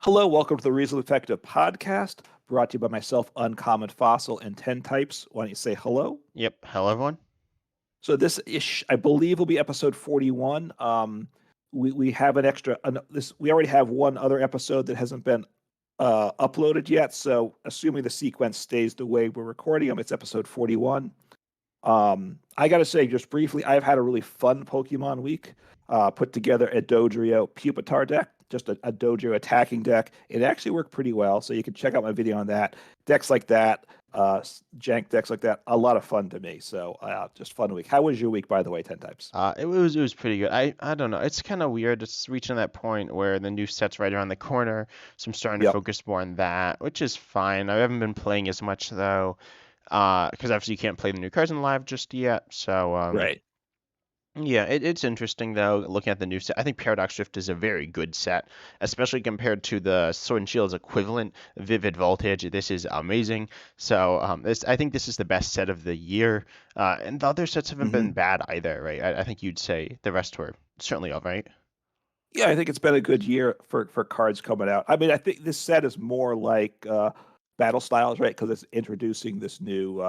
Hello, welcome to the Reasonably Effective podcast, brought to you by myself, Uncommon Fossil, and 10 Types. Why don't you say hello? Yep. Hello, everyone. So this ish, I believe, will be episode 41. We have an extra. We already have one other episode that hasn't been uploaded yet. So assuming the sequence stays the way we're recording them, it's episode 41. I got to say, just briefly, I've had a really fun Pokemon week. Put together a Dodrio Pupitar deck, just a Dodrio attacking deck. It actually worked pretty well, so you can check out my video on that. Decks like that, jank decks like that, a lot of fun to me. So just fun week. How was your week, by the way, 10 types? It was pretty good. I don't know. It's kind of weird. It's reaching that point where the new set's right around the corner, so I'm starting to Yep. focus more on that, which is fine. I haven't been playing as much though, because obviously you can't play the new cards in live just yet. So Right. yeah, it's interesting though, looking at the new set. I think Paradox Drift is a very good set, especially compared to the Sword and Shield's equivalent, Vivid Voltage. This is amazing. So I think this is the best set of the year. And the other sets haven't been hmm bad either, right? I think you'd say the rest were certainly all right. Yeah, I think it's been a good year for cards coming out. I mean, I think this set is more like Battle Styles, right? Because it's introducing this new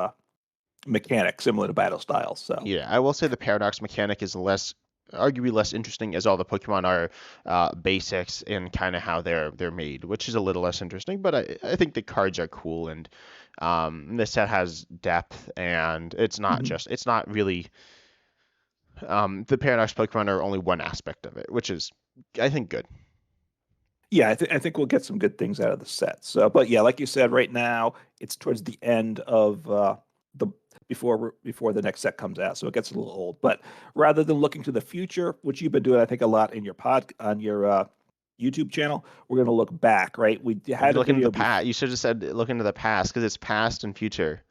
mechanic similar to Battle Styles. So. Yeah, I will say the Paradox mechanic is arguably less interesting as all the Pokemon are basics in kind of how they're made, which is a little less interesting. But I think the cards are cool and this set has depth and Mhm. it's not really the Paradox Pokemon are only one aspect of it, which is I think good. Yeah, I think we'll get some good things out of the set. So, but yeah, like you said, right now it's towards the end of the before the next set comes out, so it gets a little old. But rather than looking to the future, which you've been doing, I think a lot in your pod on your YouTube channel, we're going to look back. Right? We If had you a look into the video past, before. you should have said look into the past because it's past and future,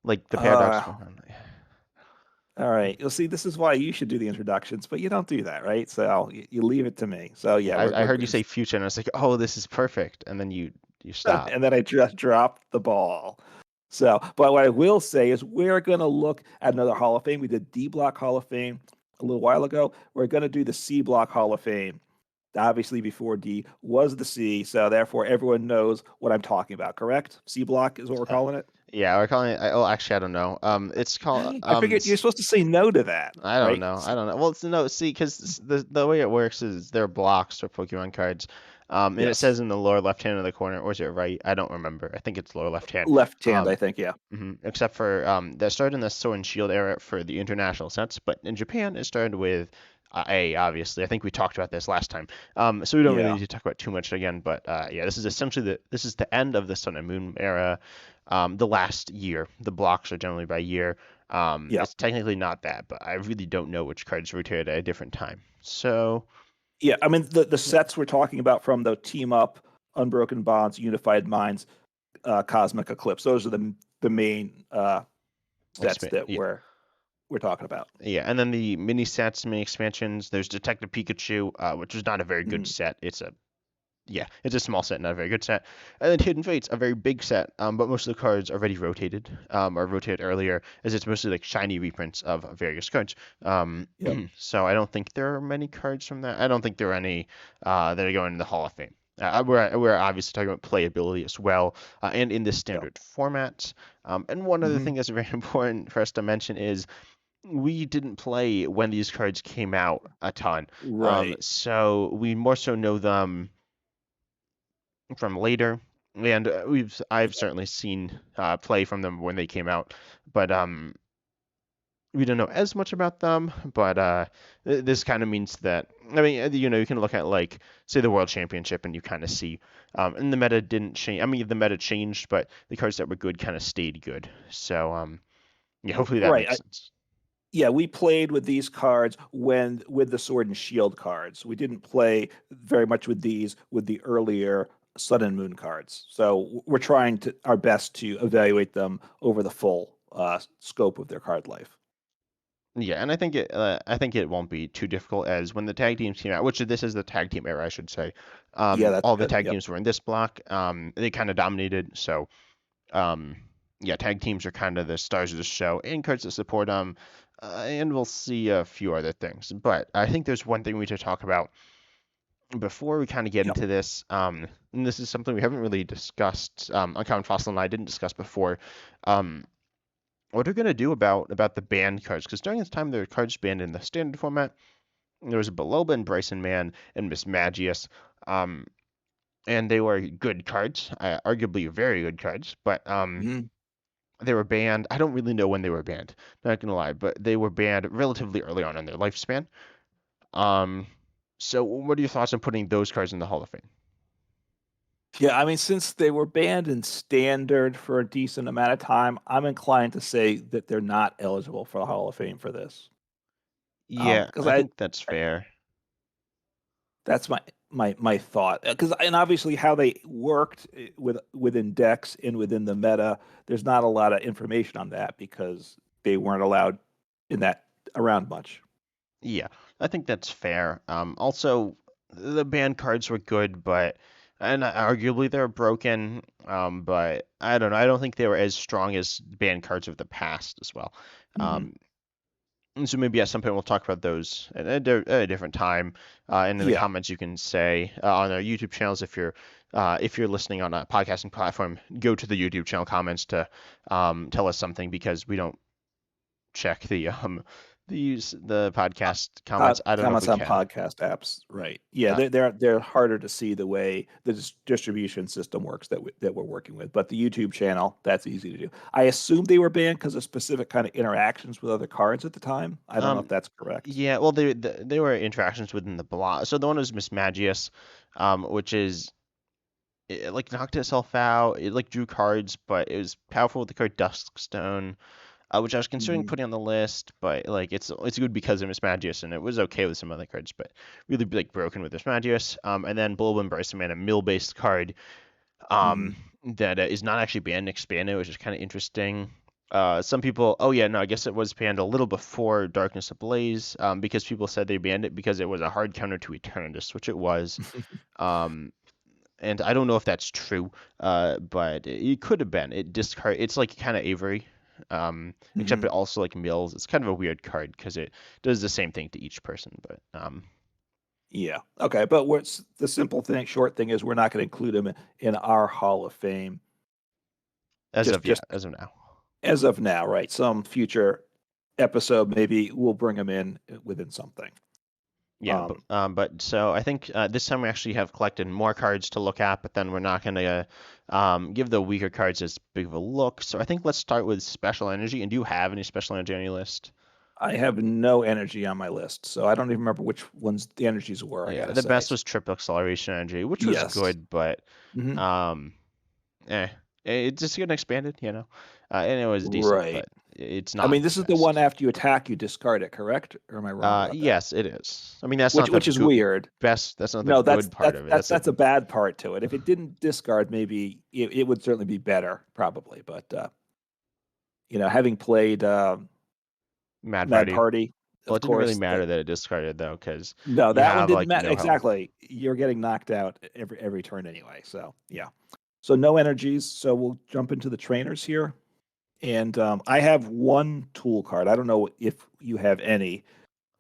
like the Paradox Uh, Pokemon. all right. You'll see. This is why you should do the introductions, but you don't do that, right? So you leave it to me. So yeah, Yeah, we're I we're heard you good. say future, and I was like, oh, this is perfect, and then you stop. And then I just dropped the ball. So, but what I will say is we're going to look at another Hall of Fame. We did D Block Hall of Fame a little while ago. We're going to do the C Block Hall of Fame. Obviously, before D was the C, so therefore everyone knows what I'm talking about. Correct? C Block is what we're Uh, calling it. yeah, we're calling it. Oh, actually, I don't know. It's called I figured you're supposed to say no to that, I don't right? know. I C- don't know. Well, it's no. See, because the way it works is they're blocks for Pokemon cards, and it yes, says in the lower left hand of the corner, or is it right? I don't remember. I think it's lower left hand. left hand, I Um, think. Yeah. Except for that started in the Sword and Shield era for the international sets, but in Japan it started with A, obviously. I think we talked about this last time. So we don't really Yeah. need to talk about too much again, but yeah, this is essentially this is the end of the Sun and Moon era, the last year. The blocks are generally by year. Yeah. It's technically not that, but I really don't know which cards rotated at a different time. So Yeah. I mean, the yeah, sets we're talking about from the Team Up, Unbroken Bonds, Unified Minds, Cosmic Eclipse. Those are the main sets that yeah. we're talking about. Yeah, and then the mini sets, mini expansions. There's Detective Pikachu, which is not a very good Mhm. set. It's a small set, not a very good set. And then Hidden Fates, a very big set, but most of the cards already rotated, or rotated earlier, as it's mostly like shiny reprints of various cards. Yep. So I don't think there are many cards from that. I don't think there are any that are going to the Hall of Fame. We're obviously talking about playability as well, and in the Yep. standard format. And one other hmm thing that's very important for us to mention is we didn't play when these cards came out a ton. Right. So we more so know them from later, and I've Yep. certainly seen play from them when they came out, but we don't know as much about them. But this kind of means that I mean you can look at like say the World Championship and you kind of see, and the meta didn't change. I mean the meta changed, but the cards that were good kind of stayed good. So yeah, hopefully that Right. makes sense. Yeah, we played with these cards when with the Sword and Shield cards. We didn't play very much with these with the earlier Sun and Moon cards. So we're trying to our best to evaluate them over the full scope of their card life. Yeah, and I think it won't be too difficult as when the tag teams came out, which this is the tag team era, I should say. Yeah, that's All the good. tag Yep. teams were in this block. They kind of dominated, so um, yeah, tag teams are kind of the stars of the show, and cards that support them. And we'll see a few other things, but I think there's one thing we should talk about before we kind of get Yep. into this, and this is something we haven't really discussed, Uncommon Fossil and I didn't discuss before, um, what are we gonna do about the banned cards? Because during this time there were cards banned in the standard format. There was a Beloba and Bryson Man and Miss Magius, um, and they were good cards, arguably very good cards, but Mhm. they were banned. I don't really know when they were banned, not gonna lie, but they were banned relatively early on in their lifespan. Um, so what are your thoughts on putting those cards in the Hall of Fame? Yeah, I mean, since they were banned in standard for a decent amount of time, I'm inclined to say that they're not eligible for the Hall of Fame for this. Yeah, Because I think that's fair. that's my thought. Because and obviously how they worked within decks and within the meta, there's not a lot of information on that because they weren't allowed in that around much. Yeah, I think that's fair. Also, the banned cards were good, but and arguably they're broken. But I don't know. I don't think they were as strong as banned cards of the past as well. Hmm. Um, and so maybe at some point we'll talk about those at a different time. And in the Yeah. comments you can say on our YouTube channels if you're listening on a podcasting platform, go to the YouTube channel comments to tell us something because we don't check the podcast comments. I don't know if Comments we on can. podcast apps, right? Yeah, Uh, they're harder to see the way the distribution system works that we're working with. But the YouTube channel, that's easy to do. I assume they were banned because of specific kind of interactions with other cards at the time. I don't know if um, that's correct. yeah, well, they were interactions within the block. So the one was Miss Magius, which is it like knocked itself out. It like drew cards, but it was powerful with the card Duskstone, which I was considering Hmm. putting on the list, but like it's good because of Miss Magius, and it was okay with some other cards, but really like broken with Miss Magius. And then Bulb and Bryce Man, a mill-based card, Hmm. um, that is not actually banned and expanded, which is kind of interesting. Some people, oh yeah, no, I guess it was banned a little before Darkness Ablaze, because people said they banned it because it was a hard counter to Eternatus, which it was. Um, and I don't know if that's true, but it could have been. It discard. It's like kind of Avery, except Hmm. it also like Mills. It's kind of a weird card because it does the same thing to each person. But Yeah. Okay. But what's the simple thing, short thing is we're not going to include them in our Hall of Fame just as of now, as of now, right? Some future episode, maybe we'll bring them in within something. yeah. Um, But so I think this time we actually have collected more cards to look at, but then we're not gonna give the weaker cards as big of a look. So I think let's start with special energy. And do you have any special energy on your list? I have no energy on my list, so I don't even remember which ones the energies were, I Yeah, gotta the say. best was triple acceleration energy, which was Yes. good, but Hmm. um, eh, it's just getting expanded, and it was decent, Right. but it's I mean, not the this is the one best. after you attack, you discard it, correct? Or am I wrong about that? Yes, it is. I mean, that's not the Which is good weird. best. That's not the No, good part of it. That's a that's a bad part to it. If it didn't discard, maybe it would certainly be better, probably. But having played Mad Mad Party. Party, Well, it of didn't really course, matter that it discarded though, because no, you that one have didn't like matter no health. exactly. You're getting knocked out every turn anyway. So yeah. So no energies. So we'll jump into the trainers here. And I have one tool card. I don't know if you have any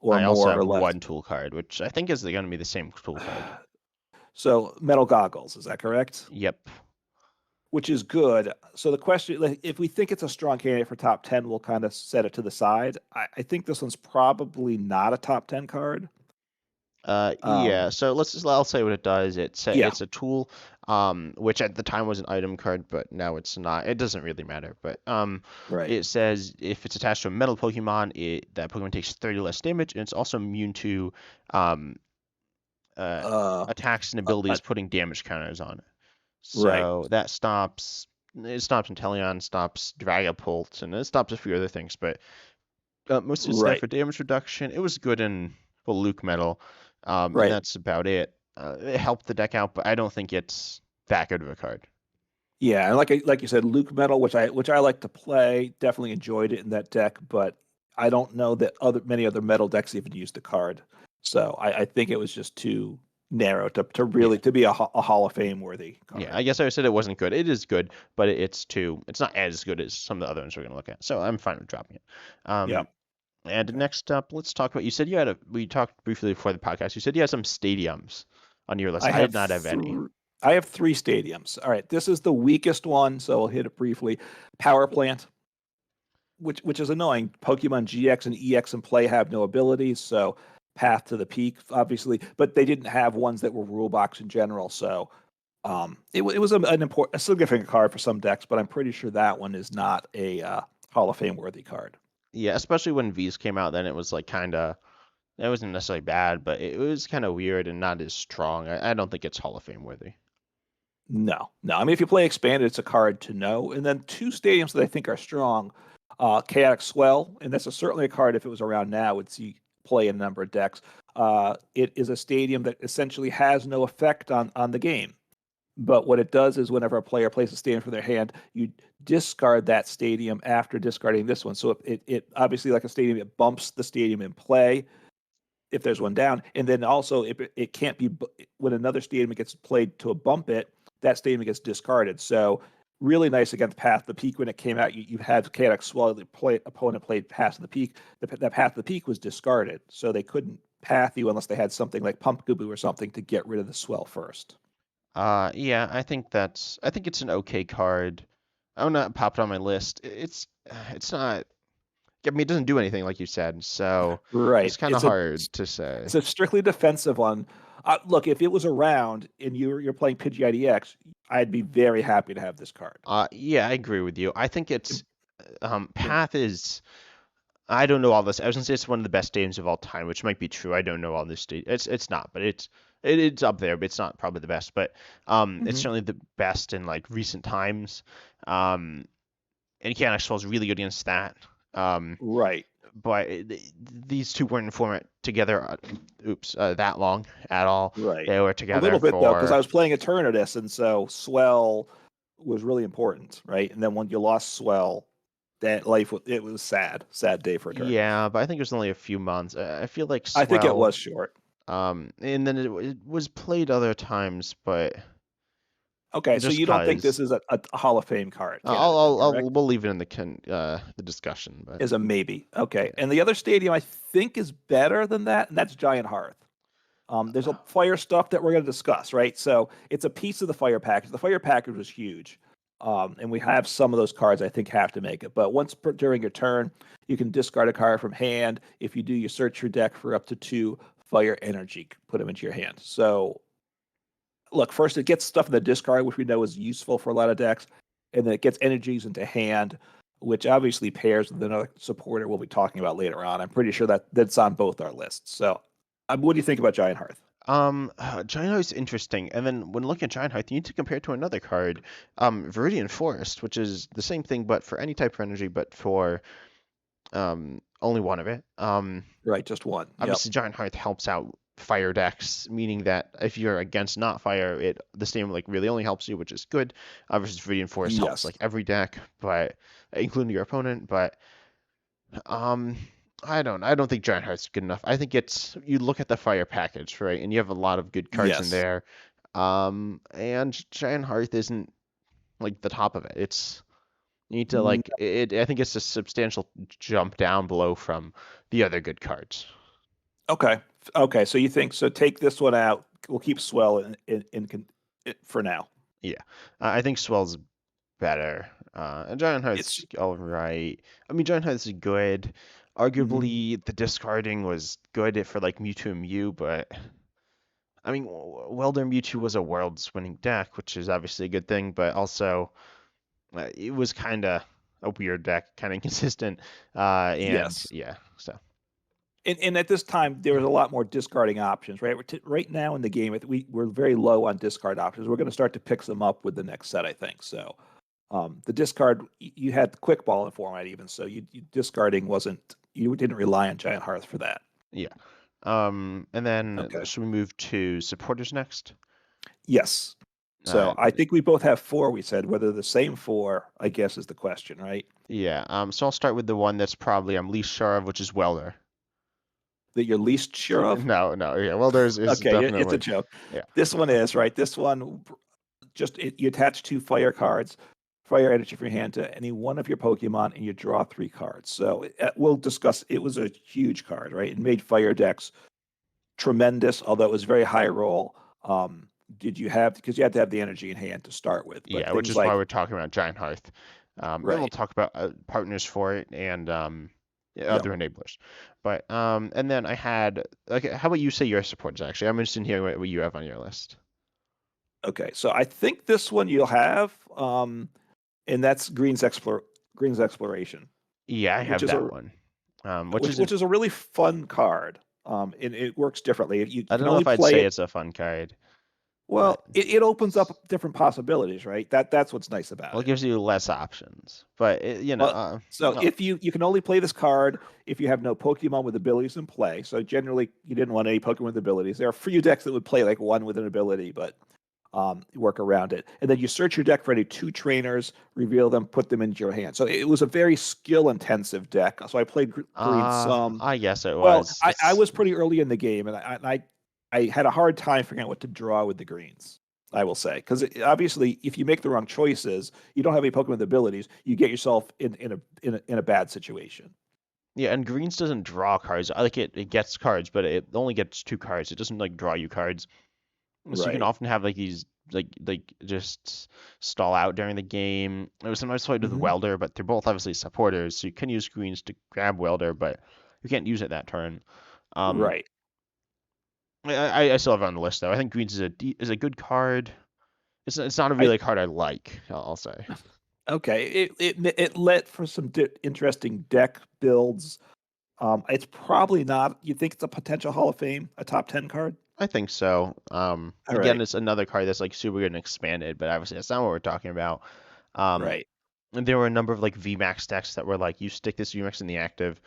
or I also more have or less. one tool card, which I think is going to be the same tool card. So metal goggles, is that correct? Yep. Which is good. So the question, like, if we think it's a strong candidate for top 10, we'll kind of set it to the side. I think this one's probably not a top 10 card. Yeah. Um, So I'll say what it does. yeah, It's a tool, which at the time was an item card, but now it's not. It doesn't really matter. But right. it says if it's attached to a metal Pokemon, that Pokemon takes 30 less damage, and it's also immune to um uh Uh, attacks and abilities putting damage counters on it. right. So that stops. It stops Inteleon, stops Dragapult, and it stops a few other things, but mostly it's there Right. for damage reduction. It was good in well, Luke Metal, and Right. that's about it. It helped the deck out, but I don't think it's that good of a card. Yeah, and like you said, Luke Metal, which I like to play, definitely enjoyed it in that deck, but I don't know that many other metal decks even use the card. So I think it was just too narrow to Yeah, really to be a Hall of Fame worthy yeah. card. I guess I said it wasn't good. It is good, but it's too. It's not as good as some of the other ones we're gonna look at. So I'm fine with dropping it. Yeah. And Okay. next up, let's talk about. You said you had a. We talked briefly before the podcast. You said you had some stadiums. on your list. I I did have not have any. I have three stadiums. All right, this is the weakest one, so I'll hit it briefly. Power plant, which is annoying. Pokemon GX and EX and Play have no abilities, so Path to the Peak, obviously, but they didn't have ones that were rule box in general. So it was a significant card for some decks, but I'm pretty sure that one is not a Hall of Fame worthy card. Yeah, especially when V's came out, then it was like kind of it wasn't necessarily bad, but it was kind of weird and not as strong. I don't think it's Hall of Fame worthy. No, no. I mean, if you play expanded, it's a card to know. And then two stadiums that I think are strong, Chaotic Swell, and that's certainly a card if it was around now would see play in a number of decks. It is a stadium that essentially has no effect on the game. But what it does is whenever a player plays a stadium for their hand, you discard that stadium after discarding this one. So it obviously like a stadium, it bumps the stadium in play if there's one down, and then also if it can't be when another stadium gets played to a bump it, that stadium gets discarded. So really nice against Path the Peak when it came out. You had Chaotic Swell, the opponent played Path the Peak. That Path the Peak was discarded, so they couldn't path you unless they had something like Pump Gaboo or something to get rid of the swell first. Yeah, I think it's an okay card. I'm not popped on my list. It's not. I mean, it doesn't do anything like you said, so Right. it's kind of hard to say. It's a strictly defensive one. Look, if it was around and you're playing Pidgeot, I'd be very happy to have this card. Yeah, I agree with you. I think it's Path is. I don't know all this. I was gonna say it's one of the best games of all time, which might be true. I don't know all this. It's not, but it's up there, but it's not probably the best. But it's Mm-hmm. certainly the best in like recent times. Um, and Chaotic Swell is really good against that. Um, Right. but these two weren't in format together. That long at all. Right. They were A together little bit though, because I for was playing Eternatus, and so Swell was really important, right? And then when you lost Swell, that it was sad day for Eternatus. yeah, but I think it was only a few months. I feel like I think it Swell. was short. And then it was played other times, but Okay, so just you don't think cause this is a Hall of Fame card candidate, then, correct? we'll leave it in the discussion, but Is a maybe. Okay, yeah. and the other stadium I think is better than that, and that's Giant Hearth. There's a fire stuff that we're going to discuss, right? So it's a piece of the fire package. The fire package was huge, and we have some of those cards I think have to make it. But during your turn, you can discard a card from hand. If you do, you search your deck for up to two fire energy, put them into your hand. So look, first it gets stuff in the discard, which we know is useful for a lot of decks, and then it gets energies into hand, which obviously pairs with another supporter we'll be talking about later on. I'm pretty sure that's on both our lists. So, what do you think about Giant Hearth? Giant Hearth is interesting, and then when looking at Giant Hearth, you need to compare it to another card, Viridian Forest, which is the same thing but for any type of energy, but for only one of it. Right, just one. Yep. Obviously Giant Hearth helps out fire decks, meaning that if you're against not fire, the same like really only helps you, which is good. Versus Viridian Forest helps Yes. like every deck, but including your opponent. But um, I don't think Giant Heart's good enough. I think it's you look at the fire package, right, and you have a lot of good cards in Yes. there. And Giant Hearth isn't like the top of it. It's you need to Mm, like it. I think it's a substantial jump down below from the other good cards. okay. Okay. So you think so? Take this one out. We'll keep Swell for now. Yeah, I think Swell's better. And Giant Heart's It's all right. I mean, Giant Heart's good. mhm. Arguably, the discarding was good for like Mewtwo and Mew, but I mean, Welder Mewtwo was a world's winning deck, which is obviously a good thing, but also it was kind of a weird deck, kind of inconsistent. And Yes. yeah, so And at this time, there was a lot more discarding options, right? Right now in the game, we're very low on discard options. We're going to start to pick them up with the next set, I think. So the discard, you had quick ball in format even, so discarding wasn't, you didn't rely on Giant Hearth for that. yeah. And then Okay. should we move to supporters next? Yes. Uh, So I think we both have four, we said. Whether the same four, I guess, is the question, right? yeah. So I'll start with the one that's probably I'm least sure of, which is Welder. That you're least sure of? No, no, yeah. Welder is Okay, it's a definitely joke. yeah. This one is, right? This one, you attach two fire cards, fire energy from your hand to any one of your Pokemon, and you draw three cards. So we'll discuss. It was a huge card, right? It made fire decks tremendous, although it was very high roll. Did you have, because you had to have the energy in hand to start with, but Yeah, which things is why like, we're talking about Giant Hearth. And we'll right. talk about partners for it and yeah, Yep. other enablers. But and then I had like, how about you say your supports actually? I'm interested in hearing what you have on your list. Okay. So I think this one you'll have, and that's Green's Exploration, Yeah, I which have is that a one. Which which isn't. is a really fun card. And it works differently. You I can don't know only if I'd play say it. it's a fun card, but Well, it opens up different possibilities, right? That's what's nice about well, it it. gives you less options. But Well, so no, if you can only play this card if you have no Pokemon with abilities in play. So generally, you didn't want any Pokemon with abilities. There are a few decks that would play like one with an ability, but work around it. And then you search your deck for any two trainers, reveal them, put them into your hand. So it was a very skill intensive deck. So I played green some. I guess it Well, was. I It's was pretty early in the game, and I had a hard time figuring out what to draw with the greens. I will say, because obviously, if you make the wrong choices, you don't have any Pokemon with abilities, you get yourself in a bad situation. Yeah, and greens doesn't draw cards. I like it gets cards, but it only gets two cards. It doesn't like draw you cards. So you can Right. often have like these like just stall out during the game. It was sometimes played with Hmm. welder, but they're both obviously supporters, so you can use greens to grab welder, but you can't use it that turn. Um, Right. I still have it on the list though. I think greens is a good card. It's not a I really card I like. I'll say. Okay. It let for some interesting deck builds. It's probably not. You think it's a potential Hall of Fame, a top 10 card? I think so. All Again, right. it's another card that's like super good and expanded, but obviously that's not what we're talking about. Um, Right. and there were a number of like VMAX decks that were like, you stick this VMAX in the active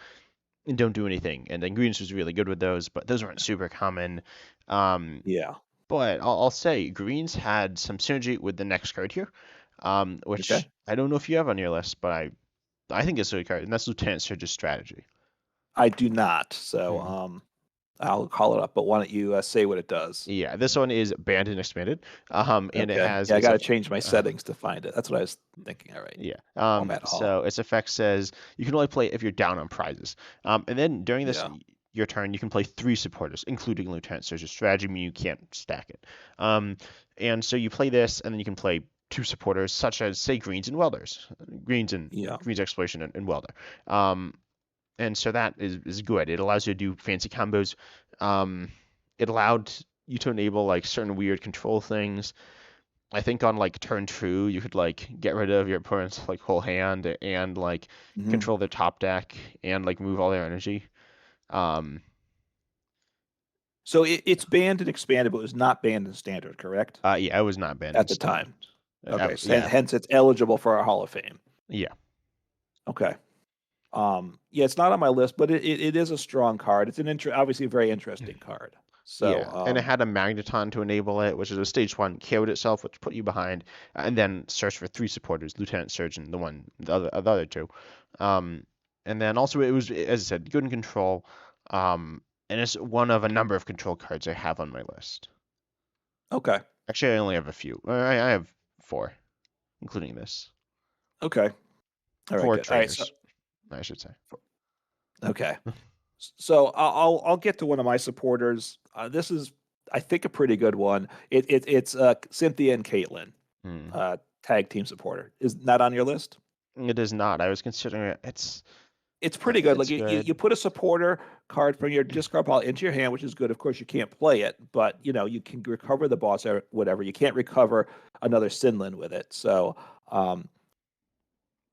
and don't do anything. And then Greens was really good with those, but those weren't super common. Um, Yeah. but I'll say Greens had some synergy with the next card here, Okay. which I don't know if you have on your list, but I think it's a good card, and that's Lieutenant Surge's strategy. I do not. So Hmm. I'll call it up. But why don't you say what it does? Yeah, this one is banned and expanded, and it Okay. has Yeah, I its got to a change my settings to find it. That's what I was thinking. All right. yeah. Format all. So its effect says you can only play if you're down on prizes. And then during this Yeah. your turn, you can play three supporters, including Lieutenant Surge's strategy, meaning you can't stack it. Um, and so you play this, and then you can play two supporters, such as say Greens and Welders, Yeah. Greens Exploration and Welder. Um, and so that is good. It allows you to do fancy combos. Um, it allowed you to enable like certain weird control things. I think on like turn two, you could like get rid of your opponent's like whole hand and like Hmm. control their top deck and like move all their energy. Um, So it's banned and expanded, but it was not banned in standard, correct? yeah, it was not banned in At the standard. time. Okay. So Yeah, hence it's eligible for our Hall of Fame. yeah, Okay. Yeah, it's not on my list, but it is a strong card. It's obviously a very interesting card. So, yeah. And it had a magneton to enable it, which is a stage one KO'd itself, which put you behind, and then search for three supporters, Lieutenant Surgeon, the other two. Um, and then also it was, as I said, good in control. And it's one of a number of control cards I have on my list. okay. Actually, I only have a few. I have four, including this. Okay. All right, Four good. All right, so trainers, I should say. okay. So I'll get to one of my supporters. This is, I think, a pretty good one. It's Cynthia and Caitlin, Hmm. tag team supporter. Is not on your list? It is not. I was considering it. It's pretty good. Like It's good. you put a supporter card from your discard pile into your hand, which is good. Of course, you can't play it, but you can recover the boss or whatever. You can't recover another Sinlin with it. So um,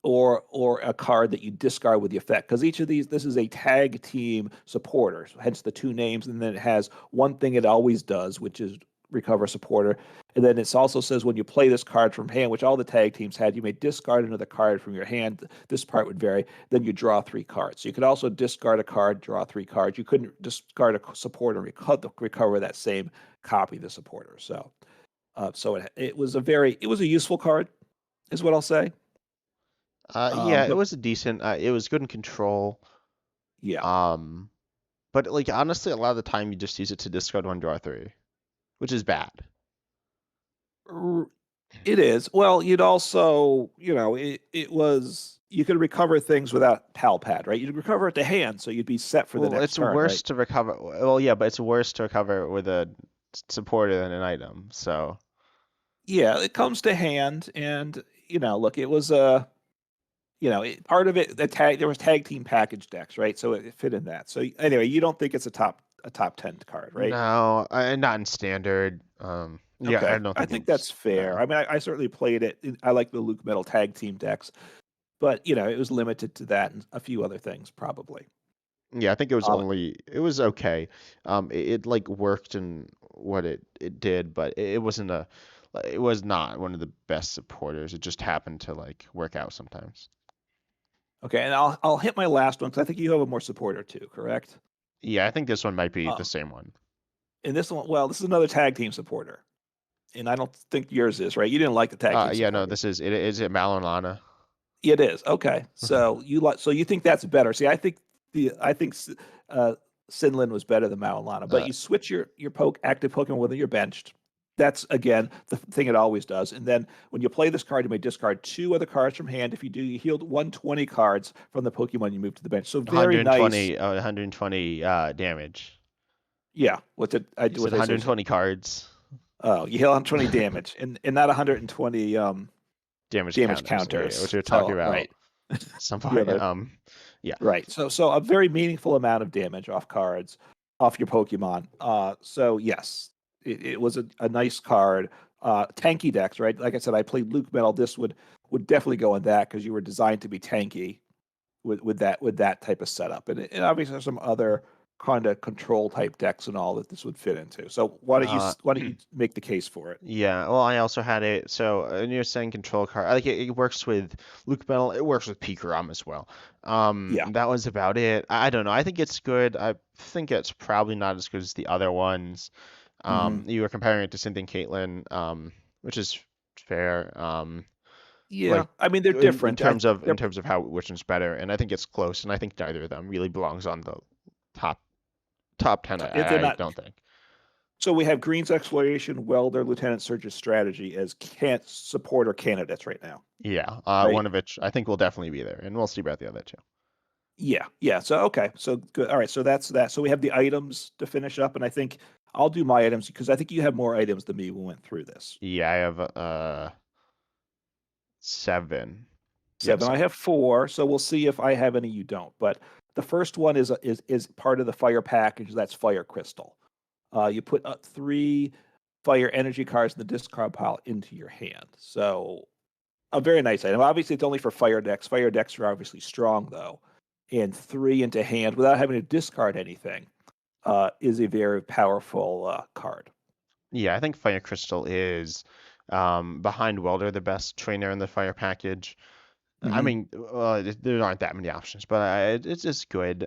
or a card that you discard with the effect, because each of these, this is a tag team supporter, so hence the two names, and then it has one thing it always does, which is recover supporter. And then it also says when you play this card from hand, which all the tag teams had, you may discard another card from your hand. This part would vary. Then you draw three cards. So you could also discard a card, draw three cards. You couldn't discard a supporter and recover that same copy of the supporter. So it was it was a useful card, is what I'll say. Yeah, it But was a decent. It was good in control. yeah. Um, but like honestly, a lot of the time you just use it to discard one, draw three, which is bad. R- It is. Well, you'd also, it was, you could recover things without Pal Pad, right? You'd recover it to hand, so you'd be set for the Well, next it's turn, right? worse to recover. Well, yeah, but it's worse to recover with a supporter than an item. So Yeah, it comes to hand, and look, it was part of it. There was tag team package decks, right? So it fit in that. So anyway, you don't think it's a top 10 card, right? no, not in standard. Yeah, I Okay, don't I think think that's it's fair. I mean, I certainly played it. I like the Luke Metal tag team decks, but it was limited to that and a few other things, probably. yeah, I think it was Um, only it was okay. It like worked in what it did, but it wasn't a it was not one of the best supporters. It just happened to like work out sometimes. okay, and I'll hit my last one because I think you have a more supporter too, correct? Yeah, I think this one might be the Um, same one. and this one, well, this is another tag team supporter, and I don't think yours is, right? You didn't like the tag team Yeah, no, supporter. this is it Malon. It is okay. So you think that's better? See, I think uh, Sinlin was better than Maulana, but Uh, you switch your active Pokemon whether you're benched. That's again the thing it always does. And then when you play this card, you may discard two other cards from hand. If you do, you healed 120 cards from the Pokemon you move to the bench. So very nice. 120 damage. Yeah. You What said did I say? 120 cards. Oh, you heal 120 damage, and not 120 Damage damage counters, which counters. we were talking So right. about some Yeah, point. Yeah. right. So a very meaningful amount of damage off cards, off your Pokemon. So yes, it was a nice card. Tanky decks, right? Like I said, I played Luke Metal. This would definitely go in that because you were designed to be tanky with that type of setup, and obviously there's some other kind of control type decks and all that this would fit into. So Uh, why don't you make the case for it? yeah. Well, I also had it. So, and you're saying control card. I like it works with Luke Metal. It works with Pikarom as well. Yeah. That was about it. I don't know. I think it's good. I think it's probably not as good as the other ones. Hmm. You were comparing it to Cynthia and Caitlyn, which is fair. Yeah. Like I mean, they're in different. terms of They're how which one's better, and I think it's close, and I think neither of them really belongs on the top top 10. they're I not. don't think. So we have Green's Exploration, Welder, Lieutenant Surge's Strategy as can't supporter candidates right now, Yeah, right? one of which I think will definitely be there, and we'll see about the other two. Yeah, yeah. So okay, so good. All right, so that's that. So we have the items to finish up, and I think I'll do my items because I think you have more items than me when we went through this. Yeah, I have 7. Yeah, Seven. I 7. have four, so we'll see if I have any you don't. But the first one is part of the fire package. That's Fire Crystal. You put up three fire energy cards in the discard pile into your hand. So a very nice item. Obviously, it's only for fire decks. Fire decks are obviously strong, though. And three into hand without having to discard anything is a very powerful card. Yeah, I think Fire Crystal is behind Welder the best trainer in the fire package. I Hmm. mean, there aren't that many options, but it's just good.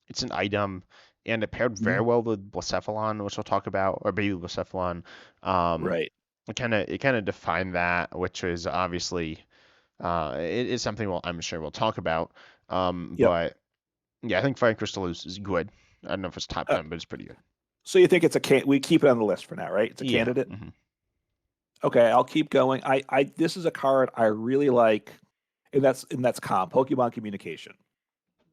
It's an item, and it paired very Hmm. well with Blacephalon, which we'll talk about, or Baby Blacephalon. Um, Right. it kind of defined that, which is obviously it is something I'm sure we'll talk about. Yep. But yeah, I think Fire Crystal is good. I don't know if it's top Uh, 10, but it's pretty good. so you think it's a can? We keep it on the list for now, right? It's a Yeah. candidate. Okay, I'll keep going. This is a card I really like, and that's Pokemon Communication.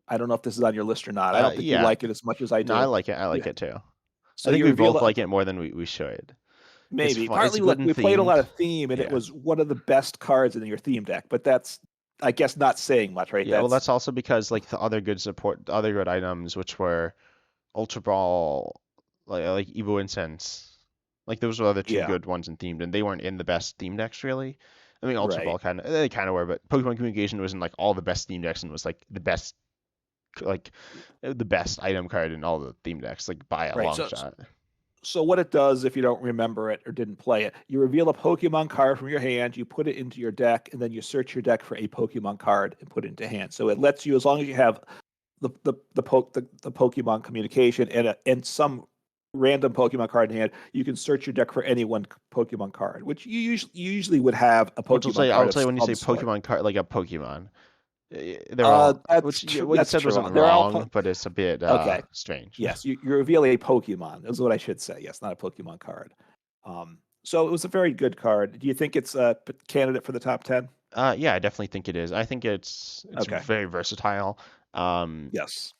I don't know if this is on your list or not. I don't think you Yeah. like it as much as I No, I do. like it. I like Yeah. it too. I So think you we reveal both like it more than we should. It's maybe fun. It's partly good look, and we played a themed. lot of theme, and it Yeah. was one of the best cards in your theme deck. But that's, I guess, not saying much, right? Yeah. Well, That's that's also because like the other good items, which were Ultra Ball, like Evo Incense, like those were the other two yeah, good ones in themed, and they weren't in the best theme decks really. I mean, Ultra right, Ball they kind of were, but Pokemon Communication was in like all the best theme decks and was like like the best item card in all the theme decks, like by a right. long So shot. so what it does, if you don't remember it or didn't play it, you reveal a Pokemon card from your hand, you put it into your deck, and then you search your deck for a Pokemon card and put it into hand. So it lets you, as long as you have the Pokemon communication and some random Pokemon card in hand, you can search your deck for any one Pokemon card, which you usually would have a Which Pokemon I'll card of say when you say some sort. a Pokemon, they're all That's which true. what you That's said true. wasn't They're all wrong, but it's a bit okay. strange. Yes, you reveal a Pokemon. Is what I should say. Yes, not a Pokemon card. So it was a very good card. Do you think it's a candidate for the top 10? Yeah, I definitely think it is. I think it's Okay. very versatile. Um, Yes.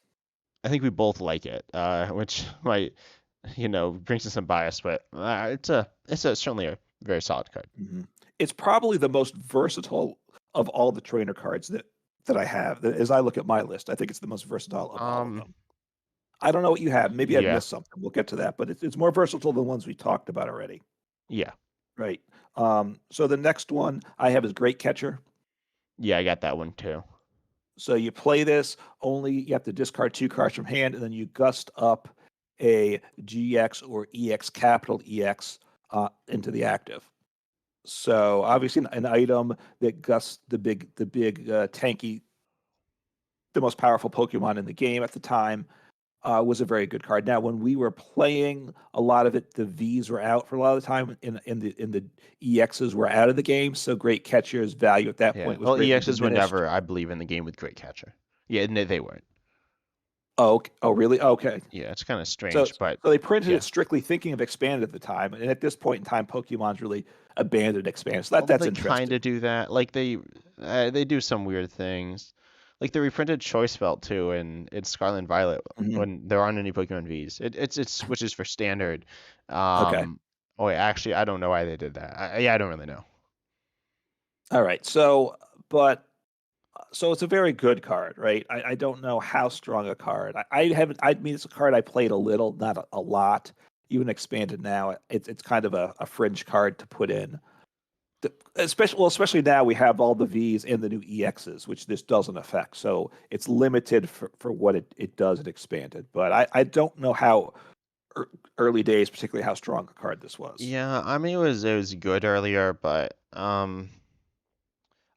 I think we both like it, which might. brings in some bias, but it's certainly a very solid card. Mhm. It's probably the most versatile of all the trainer cards that I have. As I look at my list, I think it's the most versatile of all of Um, them. I don't know what you have. Maybe I've yeah, missed something. We'll get to that, but it's more versatile than ones we talked about already. yeah, Right. So the next one I have is Great Catcher. yeah, I got that one too. So you play this only you have to discard 2 cards from hand, and then you gust up a GX or EX capital EX into the active. So obviously an item that gusts the big tanky, the most powerful Pokemon in the game at the time, was a very good card. Now, when we were playing, a lot of it, the V's were out for a lot of the time, in the EXs were out of the game. So Great Catcher's value at that Yeah. point was Well, greatly EXs were diminished. never, I believe, in the game with Great Catcher. Yeah, no, they weren't. Oh, oh, really? Okay. Yeah, it's kind of So, strange, but so they printed it yeah. strictly thinking of expanded at the time, and at this point in time, Pokemon's really abandoned expanded. So Well, that's they kind interesting. of do that. Like they do some weird things. Like they reprinted Choice Belt too in Scarlet and Violet Mhm. when there aren't any Pokemon V's. It switches for standard. Okay. Oh wait, actually, I don't know why they did that. Yeah, I don't really know. All right. So it's a very good card, right? I don't know how strong a card. I haven't. I mean, it's a card I played a little, not a lot. Even expanded now, it's kind of a fringe card to put in. Especially now we have all the V's and the new EXs, which this doesn't affect. So it's limited for what it does in expanded. But I don't know how ear- early days, particularly how strong a card this was. Yeah, I mean it was good earlier, but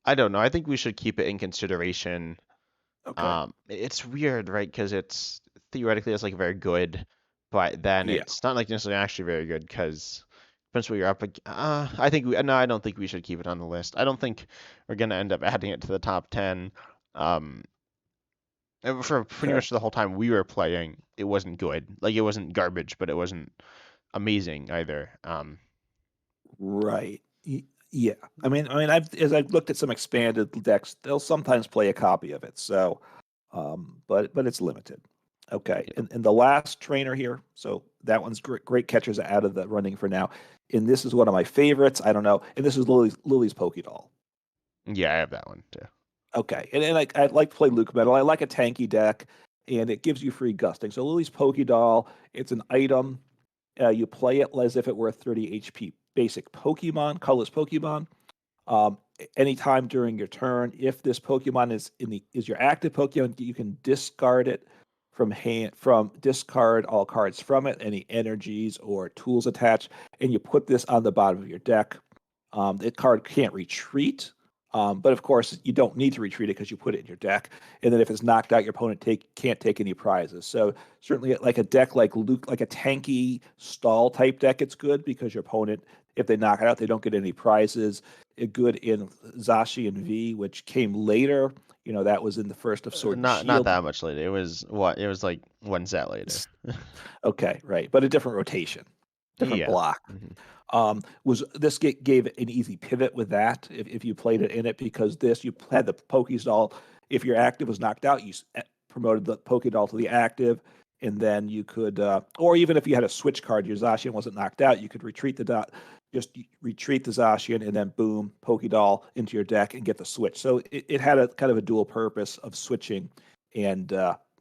I don't know. I think we should keep it in consideration. Okay. It's weird, right? Because it's theoretically it's like very good, but then Yeah. it's not like necessarily actually very good because depends what you're up. I think we no, I don't think we should keep it on the list. I don't think we're gonna end up adding it to the top 10. Um, and for pretty Okay. much the whole time we were playing, it wasn't good. Like it wasn't garbage, but it wasn't amazing either. Right. Yeah. I mean, as I've looked at some expanded decks, they'll sometimes play a copy of it. So, but it's limited. Okay. Yeah, And the last trainer here, so that one's great catchers out of the running for now. And this is one of my favorites. I don't know. And this is Lily's Pokédoll. yeah, I have that one too. Okay. And I like to play Luke Metal. I like a tanky deck, and it gives you free gusting. So Lily's Pokédoll, it's an item. You play it as if it were a 30 HP basic Pokemon, colorless Pokemon. Anytime during your turn, if this Pokemon is your active Pokemon, you can discard it from discard all cards from it, any energies or tools attached, and you put this on the bottom of your deck. The card can't retreat, but of course you don't need to retreat it because you put it in your deck. And then if it's knocked out, your opponent can't take any prizes. So certainly, like a deck like Luke, like a tanky stall type deck, it's good because your opponent, if they knock it out, they don't get any prizes. Good in Zashi and V, which came later. That was in the first of Sword and Not Shield. that much later. It was what? It was like one set later. Okay, right, but a different rotation, different Yeah. block. Hmm. Was this gave an easy pivot with that if you played it in it, because this you had the Pokéstall. If your active was knocked out, you promoted the Pokédoll to the active, and then you could, or even if you had a switch card, your Zacian wasn't knocked out, you could retreat the dot, just retreat the Zacian, and then boom, Pokédoll into your deck and get the switch. So it had a kind of a dual purpose of switching and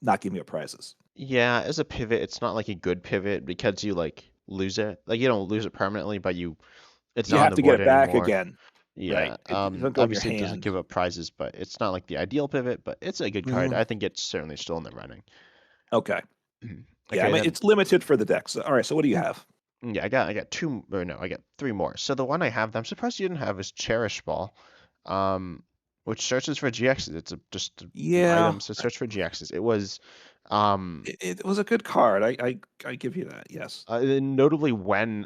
not giving you prizes. Yeah, as a pivot, it's not like a good pivot because you like lose it. Like you don't lose it permanently, but it's You not on have the to get board it back anymore. again, right? Yeah. It doesn't go in your Obviously it doesn't hand. give up prizes, but it's not like the ideal pivot, but it's a good card. Mhm. I think it's certainly still in the running. Okay. Mhm. Yeah, I Okay, mean then it's limited for the decks. All right, so what do you have? yeah, I got two or no, I got three more. So the one I have that I'm surprised you didn't have is Cherish Ball. Um which searches for GXs. It's just an Yeah, item, so search for GXs. It was um it was a good card. I give you that. Yes. notably when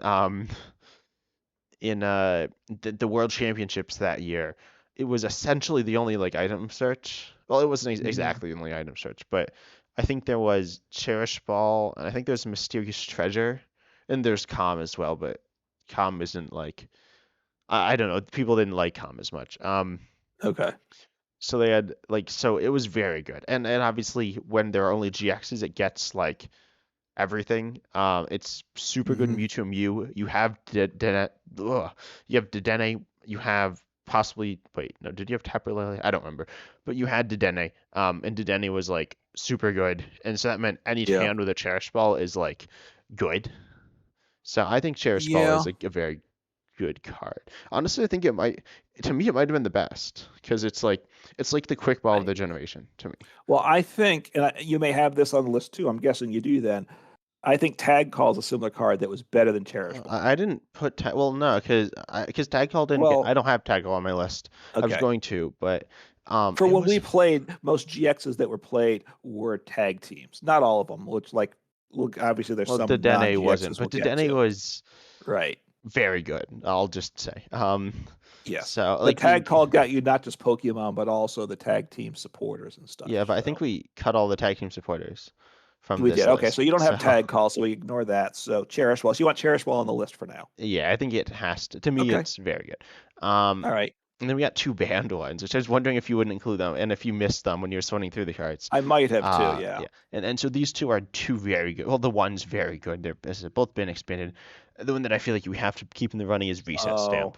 in the World Championships that year, it was essentially the only like item search. Well, it wasn't Hmm. exactly the only item search, but I think there was Cherish Ball, and I think there's Mysterious Treasure, and there's Calm as well, but Calm isn't like I don't know. People didn't like Calm as much. Okay. So they had like so it was very good, and obviously when there are only GXs, it gets like everything. It's super good Hmm. Mewtwo Mew. You have dedenne. You have dedenne. You have possibly wait no. Did you have Tapu Lele? I don't remember. But you had dedenne. And dedenne was like super good, and so that meant any Yeah. hand with a Cherish Ball is like good. So I think Cherish Ball is Yeah. a very good card. Honestly, I think it might, to me, it might have been the best because it's like the quick ball of I, the generation to me. well, I think, and you may have this on the list too. I'm guessing you do then. I think Tag Call is a similar card that was better than Cherish Ball. I didn't put well, no, because tag call didn't get. I Well, don't have tag call on my list. I was okay. going to, but For it when we was played, most GXs that were played were tag teams. Not all of them, which like look obviously there's well, some Dedenne wasn't, non-GXs we'll but get Dedenne to. was Right. very good. I'll just say. Yes. So But like tag call got you not just Pokemon, but also the tag team supporters and stuff. yeah, but I think So we cut all the tag team supporters from we this did. Okay, so list. you don't So have tag call, so we ignore that. So Cherish Ball. So you want Cherish Ball on the list for now. yeah, I think it has to. To me, Okay. it's very good. All right. And then we got two banned ones, which I was wondering if you wouldn't include them and if you missed them when you were sorting through the cards. I might have too, yeah. Yeah, and so these two are two very good. Well, the one's very good. They've both been expanded. The one that I feel like you have to keep in the running is Reset Oh. Stamp.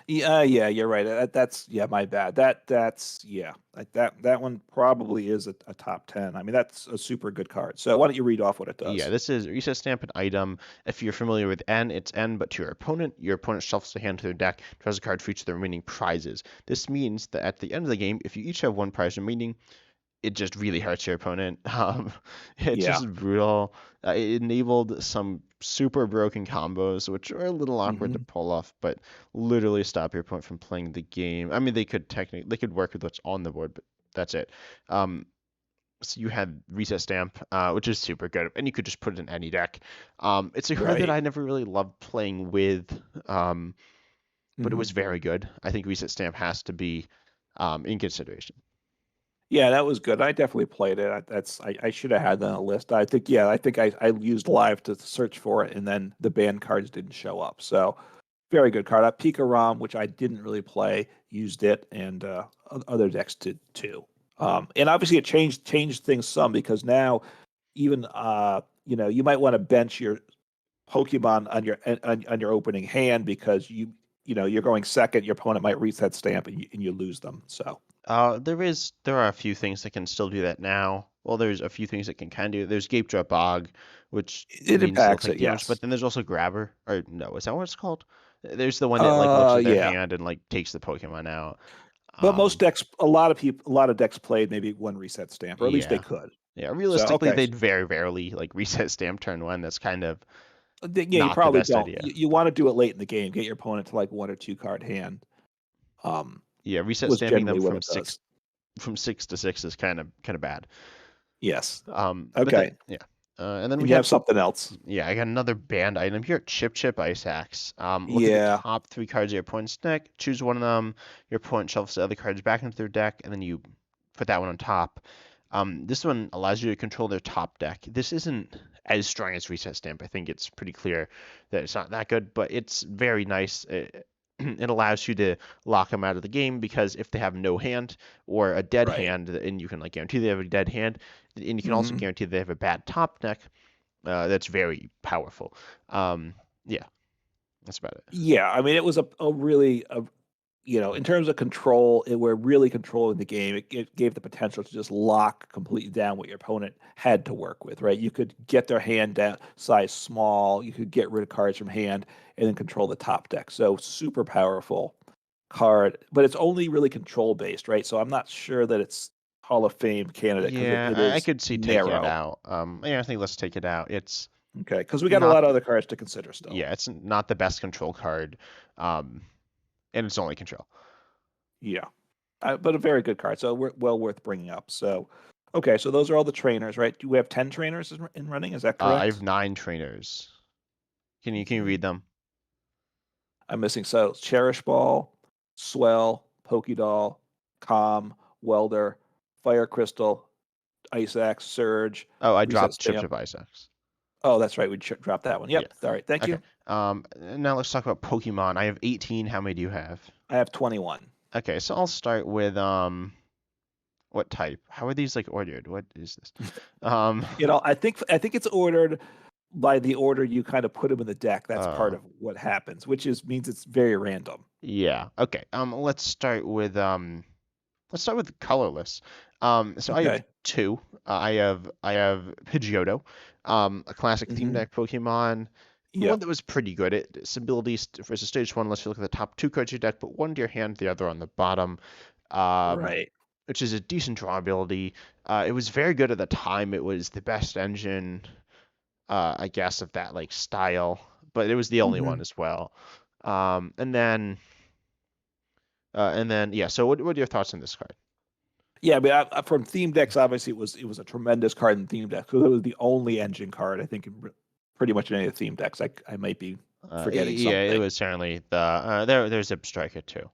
Yeah, yeah, you're right. That's yeah, my bad. That's yeah. That one probably is a top 10. I mean, that's a super good card. So why don't you read off what it Yeah, does? this is Reset Stamp an item. If you're familiar with N, it's N, but to your opponent shuffles the hand to their deck, draws a card for each of the remaining prizes. This means that at the end of the game, if you each have one prize remaining, it just really hurts your opponent. It's Yeah. just brutal. It enabled some super broken combos, which are a little awkward to Hmm. pull off, but literally stop your opponent from playing the game. I mean, they could work with what's on the board, but that's it. Um, so you had Reset Stamp, which is super good, and you could just put it in any deck. It's a card that Right. I never really loved playing with, but it Hmm. was very good. I think Reset Stamp has to be in consideration. Yeah, that was good. I definitely played it. I should have had that on a list. I think yeah, I think I used live to search for it, and then the banned cards didn't show up. So very good card. Pika Rom, which I didn't really play, used it, and other decks did too. And obviously it changed things some because now even you might want to bench your Pokemon on your opening hand because you're going second. Your opponent might reset stamp and you lose them. So There are a few things that can still do that now. Well, there's a few things that can do. There's Gape Drop Bog, which it means they'll impacts take it. damage, but Yes. then there's also Grabber, or no, is that what it's called? There's the one that like looks at their Yeah. hand and like takes the Pokemon out. But most Um, decks, a lot of decks played maybe one reset stamp, or at least they yeah, could. yeah. So Realistically, okay, they'd very rarely like reset stamp turn one. That's kind of yeah, you not the probably best don't. idea. You want to do it late in the game, get your opponent to like one or two card hand. Um, Yeah, reset was stamping them generally what it does. from 6 to 6 is kind of bad. Yes. But then Okay. yeah, and then And we you got have something else. yeah, I got another banned item here. Chip Ice Axe. Look at the Yeah. top three cards of your opponent's deck. Choose one of them. Your opponent shuffles the other cards back into their deck, and then you put that one on top. This one allows you to control their top deck. This isn't as strong as Reset Stamp. I think it's pretty clear that it's not that good, but it's very nice. It allows you to lock them out of the game because if they have no hand or a dead Right. hand, and you can like guarantee they have a dead hand, and you can also Hmm. guarantee they have a bad top deck, that's very powerful. Um, yeah, that's about it. Yeah. I mean, it was a really in terms of control, we're really controlling the game. It gave the potential to just lock completely down what your opponent had to work with, right? You could get their hand down, size small. You could get rid of cards from hand and then control the top deck. So super powerful card, but it's only really control based, right? So I'm not sure that it's Hall of Fame candidate because Yeah, it I is could see taking it narrow. out. Yeah, I think let's take it out. It's Okay, because we got a not, lot of other cards to consider still. yeah, it's not the best control card, um, and it's only control. Yeah, but a very good card, so well worth bringing up. So, okay, so those are all the trainers, right? Do we have 10 trainers in running? Is that I have correct? 9 trainers. Can you Hmm. read them? I'm missing so Cherish Ball, Swell, Pokédoll, Calm, Welder, Fire Crystal, Ice Axe, Surge, Oh, I Reset dropped Stamp. Isaacs. Oh, that's right. We dropped that one. Yeah. Yep. All right. Thank Okay. you. Now let's talk about Pokemon. I have 18. How many do you have? I have 21. Okay, so I'll start with What type? How are these like ordered? What is this? Um, I think it's ordered by the order you kind of put them in the deck. That's part uh, of what happens, which is means it's very random. yeah. Okay. Let's start with colorless. So I have Okay. two. I have Pidgeotto, a classic theme Hmm. deck Pokemon, one Yep. that was pretty good. Its abilities versus stage one. Let's look at the top two cards of your deck. Put one to your hand, the other on the bottom. Um, Right. which is a decent draw ability. It was very good at the time. It was the best engine, I guess, of that like style, but it was the only Hmm. one as well. And then yeah. So what are your thoughts on this card? Yeah, but from theme decks, obviously it was a tremendous card in theme decks because it was the only engine card I think pretty much in any of the theme decks. I might be forgetting Yeah, it something. was certainly there's Zip Striker too.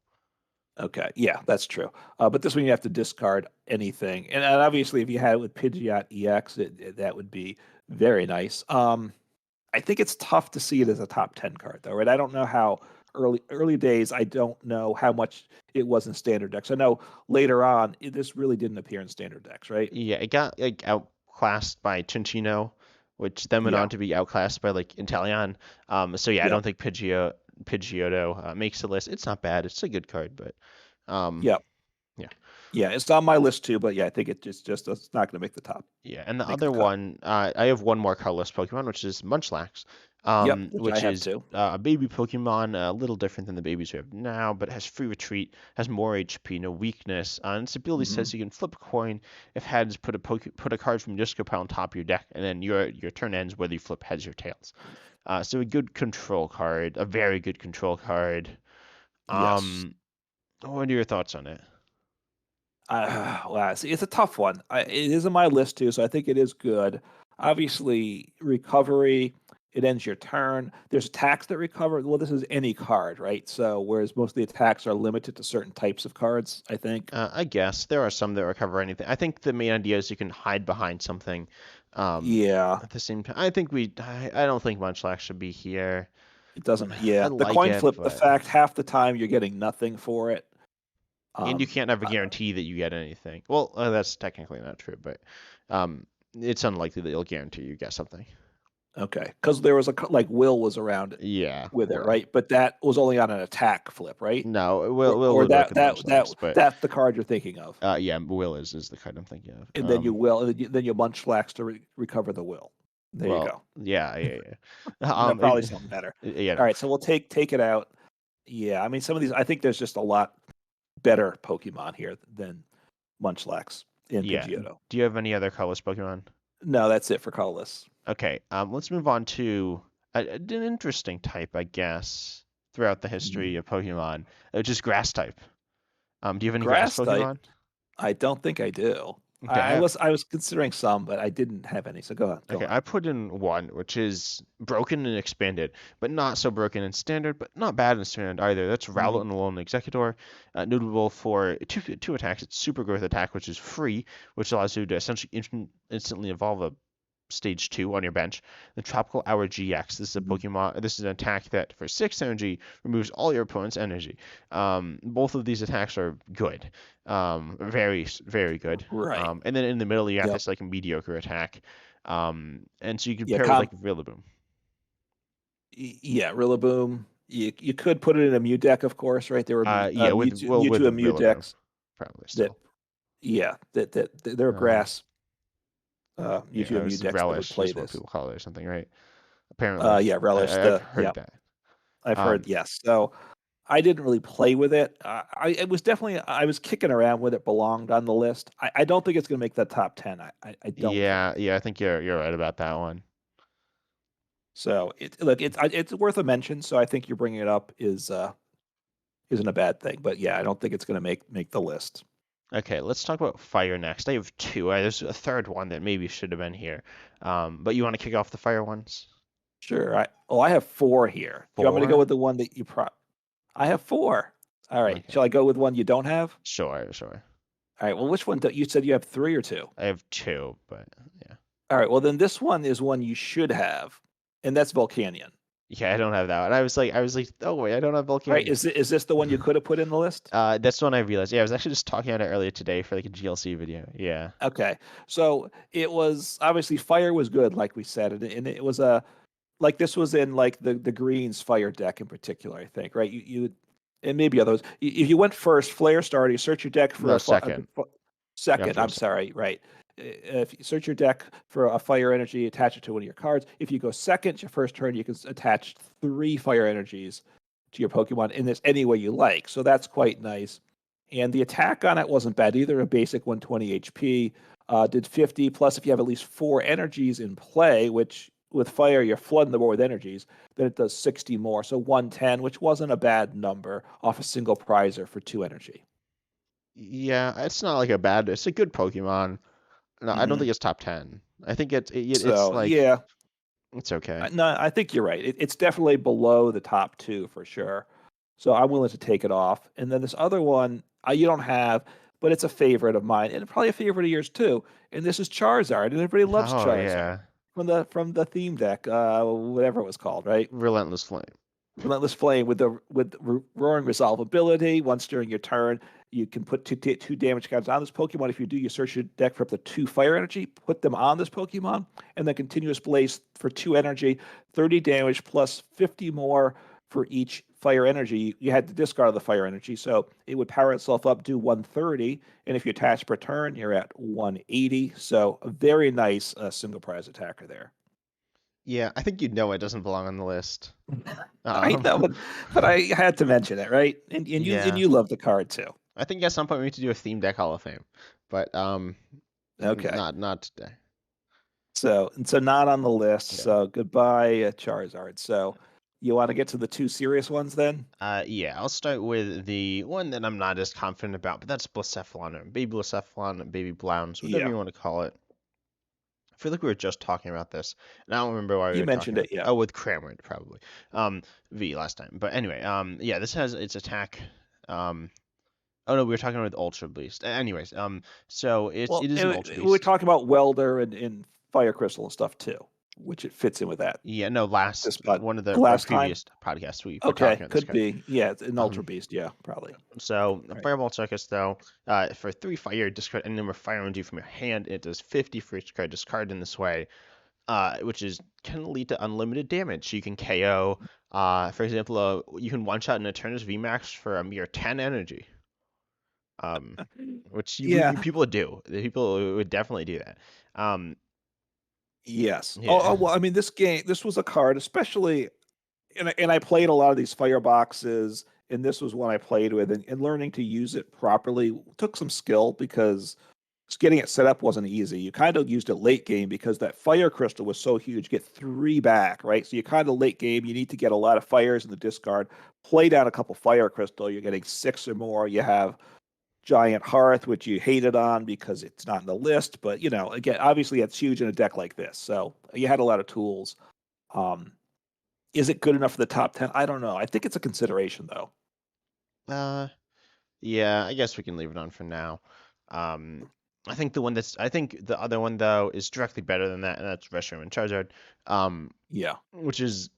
Okay, yeah, that's true. But this one you have to discard anything, and obviously if you had it with Pidgeot EX, that would be very nice. I think it's tough to see it as a top 10 card though, right? I don't know how early days. I don't know how much it was in standard decks. I know later on this really didn't appear in standard decks, right? Yeah, it got like outclassed by Chinchino, which then went Yeah. on to be outclassed by like Inteleon. So yeah, I Yep. don't think Pidgeotto makes the list. It's not bad. It's a good card, but um, Yep. yeah. Yeah. It's on my list too, but yeah, I think just it's not going to make the top, Yeah, and the make other the cut. one, I have one more colorless Pokemon, which is Munchlax, Yep. Which I which have is too. a baby Pokemon, a little different than the babies we have now, but has free retreat, has more HP, no weakness. And its ability Hmm. says you can flip a coin. If heads, put a card from your discard pile on top of your deck, and then your turn ends whether you flip heads or tails. So a good control card, a very good control card. Yes. Um, what are your thoughts on it? Wow, see, it's a tough one. It is on my list too, so I think it is good. Obviously, recovery, it ends your turn. There's attacks that recover. Well, this is any card, right? So, whereas most of the attacks are limited to certain types of cards, I think. I guess there are some that recover anything. I think the main idea is you can hide behind something. Yeah, At the same time, I don't think Munchlax should be here. it doesn't. I Yeah, the like coin it, flip, the but fact half the time you're getting nothing for it. and you Um, can't have a uh, guarantee that you get anything. Well, that's technically not true, but um, it's unlikely that you'll guarantee you get something. okay, because there was like Will was around Yeah, with it, Will. right? But that was only on an attack flip, right? No, Or Will or would work that with that that Munchlax, but that's the card you're thinking of. yeah, Will is the card I'm thinking of. And then you will, and then you munch flax to recover the will. There you Well, go. yeah, yeah, yeah. No, probably something better. Yeah, All no. right, so we'll take it out. Yeah, I mean some of these. I think there's just a lot better Pokemon here than Munchlax and Yeah. Pidgeotto. Do you have any other colorless Pokemon? No, that's it for colorless. Okay, let's move on to an interesting type, I guess, throughout the Mhm. history of Pokemon, which is grass type. Do you have any grass Grass type. Pokemon? I don't think I do. Okay, I was considering some, but I didn't have any. So go on, go okay, on. I put in one, which is broken and expanded, but not so broken in standard, but not bad in standard either. That's Rowlet Mhm. and Alolan Executor, notable for two attacks. It's Super Growth attack, which is free, which allows you to essentially instantly evolve a stage 2 on your bench. The Tropical Hour GX. This is a Mhm. Pokemon. This is an attack that for 6 energy removes all your opponent's energy. Both of these attacks are good. Very, very good. Right. And then in the middle, you have Yep. this like mediocre attack. And so you can Yeah. pair with like Rillaboom. Yeah. Rillaboom. You could put it in a Mew deck, of course, right? There were Yeah, with Mewtwo the and Mew Rillaboom decks probably that still. yeah that there are Uh, grass yeah, Mewtwo and Mew it's decks that would Relish play is what this. people call it or something, right? Apparently, Yeah, Relish. I've Yeah, heard that. I've heard Um, yes. So I didn't really play with it. It was definitely I was kicking around with it. Belonged on the list. I don't think it's going to make that top 10. I don't yeah, think. yeah, I think you're right about that one. So look, it's worth a mention. So I think you're bringing it up isn't a bad thing. But yeah, I don't think it's going to make the list. Okay, let's talk about fire next. I have two. There's a third one that maybe should have been here. But you want to kick off the fire ones? Sure. I have four here. Do you want me to go Four? with the one that I have four. All right. Okay, Shall I go with one you don't have? sure, sure. All right. Well, which one? You said you have three or two. I have two, but yeah, All right. Well, then this one is one you should have, and that's Volcanion. Yeah, I don't have that one. I was like, oh wait, I don't have Right? Volcanion. Is this the one you could have put in the list? That's the one I realized. Yeah, I was actually just talking about it earlier today for like a GLC video. Yeah. Okay. So it was obviously fire was good, like we said, and it was a like this was in like the greens fire deck in particular, I think, right? You and maybe others. If you went first, flare starter, you search your deck for No, a second. You have second. to go I'm second. sorry, right? If you search your deck for a fire energy, attach it to one of your cards. If you go second, your first turn, you can attach 3 fire energies to your Pokemon in this any way you like. So that's quite nice. And the attack on it wasn't bad either. A basic 120 HP. Did 50 plus if you have at least 4 energies in play, which with fire you're flooding the board with energies, then it does 60 more. So 110, which wasn't a bad number off a single prizer for 2 energy. Yeah, it's not like a bad. It's a good Pokemon. No, I don't Hmm. think it's top 10. I think it's So like yeah, it's okay. no, I think you're right. It's definitely below the top 2 for sure. So I'm willing to take it off. And then this other one you don't have, but it's a favorite of mine and probably a favorite of yours too. And this is Charizard, and everybody loves Oh Charizard yeah, from the theme deck, whatever it was called, right? Relentless Flame. Relentless Flame with the roaring resolvability. Once during your turn, you can put two damage cards on this Pokemon. If you do, you search your deck for up to 2 fire energy, put them on this Pokemon, and then continuous blaze for 2 energy, 30 damage plus 50 more for each fire energy. You had to discard the fire energy, so it would power itself up, do 130, and if you attach per turn, you're at 180. So a very nice single prize attacker there. Yeah, I think you'd know it doesn't belong on the list. I Um, know, but I had to mention it, right? And yeah, you love the card too. I think at some point we need to do a theme deck Hall of Fame, but Okay. not today. So not on the list. Yeah. So goodbye, Charizard. So you want to get to the 2 serious ones then? Yeah, I'll start with the one that I'm not as confident about, but that's Blacephalon or Baby Blacephalon, Baby Blounce, whatever Yeah. you want to call it. I feel like we were just talking about this, and I don't remember why we You were talking mentioned about. it, yeah. Oh, with Cramorant probably. V last time, but anyway, yeah, this has its attack. Um, oh no, we were talking about Ultra Beast. Anyways, so it Well, is an Ultra we're Beast. talking about Welder and Fire Crystal and stuff too, which it fits in with that. Yeah, no, This last but one of the our last time, previous podcasts we were okay, talking about this could card. be. Yeah, it's an Ultra Um, Beast. Yeah, probably. so the Right. Fireball Circus though, for 3 fire, discard any number of fire energy from your hand. It does 50 for each card discarded in this way, which is can lead to unlimited damage. So you can KO. For example, you can one shot an Eternus VMAX for a mere 10 energy. Um, which Yeah. people do. People would definitely do that. Um, Yes. yeah. Well, I mean, this was a card, especially and I played a lot of these fireboxes, and this was one I played with, and learning to use it properly took some skill because getting it set up wasn't easy. You kind of used it late game because that fire crystal was so huge. Get 3 back, right? So you kind of late game. You need to get a lot of fires in the discard. Play down a couple fire crystal. You're getting 6 or more. You have giant hearth, which you hated on because it's not in the list. But again, obviously it's huge in a deck like this. So you had a lot of tools. Um, is it good enough for the top 10? I don't know. I think it's a consideration though. Uh, yeah. I guess we can leave it on for now. Um, I think the other one though is directly better than that, and that's Reshiram and Charizard. Yeah. Which is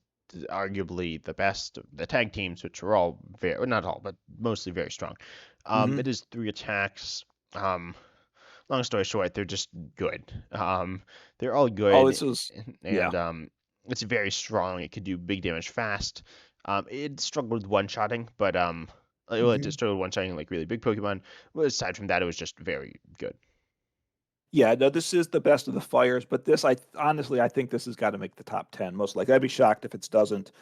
arguably the best of the tag teams, which are all very, well, not all, but mostly very strong. Hmm. It is 3 attacks. Long story short, they're just good. They're all Oh, good, this is yeah. and it's very strong. It could do big damage fast. It struggled with one-shotting, but it Hmm. struggled one-shotting like really big Pokemon. But aside from that, it was just very good. Yeah, no, this is the best of the fires, but this, I honestly, I think this has got to make the top 10. Most likely, I'd be shocked if it doesn't.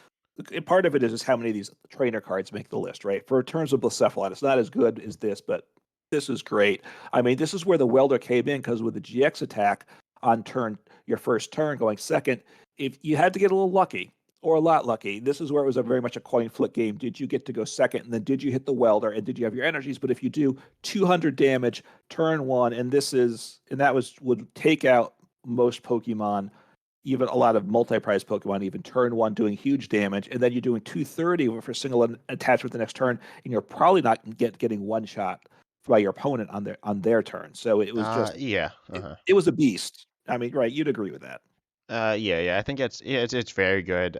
Part of it is how many of these trainer cards make the list, right? For terms of Blacephalon, it's not as good as this, but this is great. I mean, this is where the welder came in because with the GX attack on your first turn going second, if you had to get a little lucky or a lot lucky, this is where it was a very much a coin flip game. Did you get to go second, and then did you hit the welder, and did you have your energies? But if you do 200 damage turn one, and that would take out most Pokemon, even a lot of multi-prize Pokemon, even turn one doing huge damage, and then you're doing 230 for a single attachment the next turn, and you're probably not getting one shot by your opponent on their turn. So it was just Yeah. it, Uh-huh. it was a beast. I mean, right? You'd agree with that. Yeah. I think it's very good.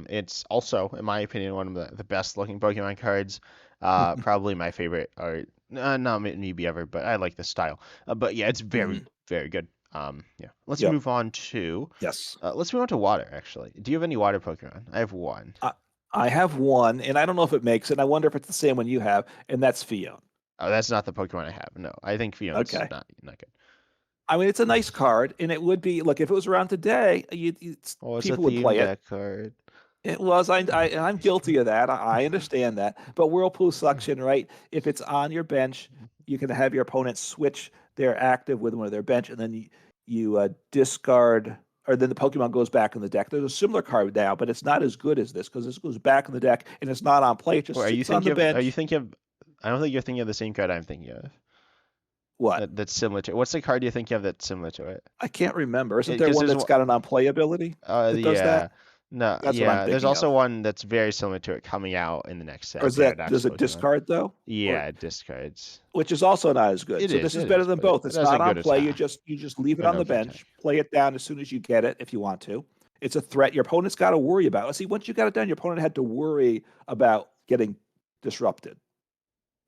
It's also, in my opinion, one of the best looking Pokemon cards. Probably my favorite, or not maybe ever, but I like the style. But yeah, it's very Mhm. very good. Yeah. Let's Yep. move on to Yes. water. Actually, do you have any water Pokemon? I have one. I, I have one, and I don't know if it makes it. I wonder if it's the same one you have, and that's Fion. Oh, that's not the Pokemon I have. No, I think Fiona's Okay. not good. I mean, it's a nice card, and it would be look if it was around today, Oh, it's a people would theme play it. deck card. It was. I'm guilty of that. I understand that. But Whirlpool Suction, right? If it's on your bench, you can have your opponent switch their active with one of their bench, and then you discard, or then the Pokemon goes back in the deck. There's a similar card now, but it's not as good as this because this goes back in the deck and it's not on play. It Or just sits on the are you bench. thinking of? I don't think you're thinking of the same card I'm thinking of. What? That's similar to. What's the card you think of that's similar to it? I can't remember. Isn't there Because one there's that's one. got an on play ability that does that? Yeah. No, That's what I'm yeah. There's thinking also of. one that's very similar to it coming out in the next Or set, is that Paradox does it Pokemon. discard though? Or Yeah, it discards. which is also not as good. So this is It better is, than but both. it It's has a not on good play. You attack, just leave it but on no the good attack. bench. Play it down as soon as you get it if you want to. It's a threat your opponent's got to worry about. See, once you got it done, your opponent had to worry about getting disrupted,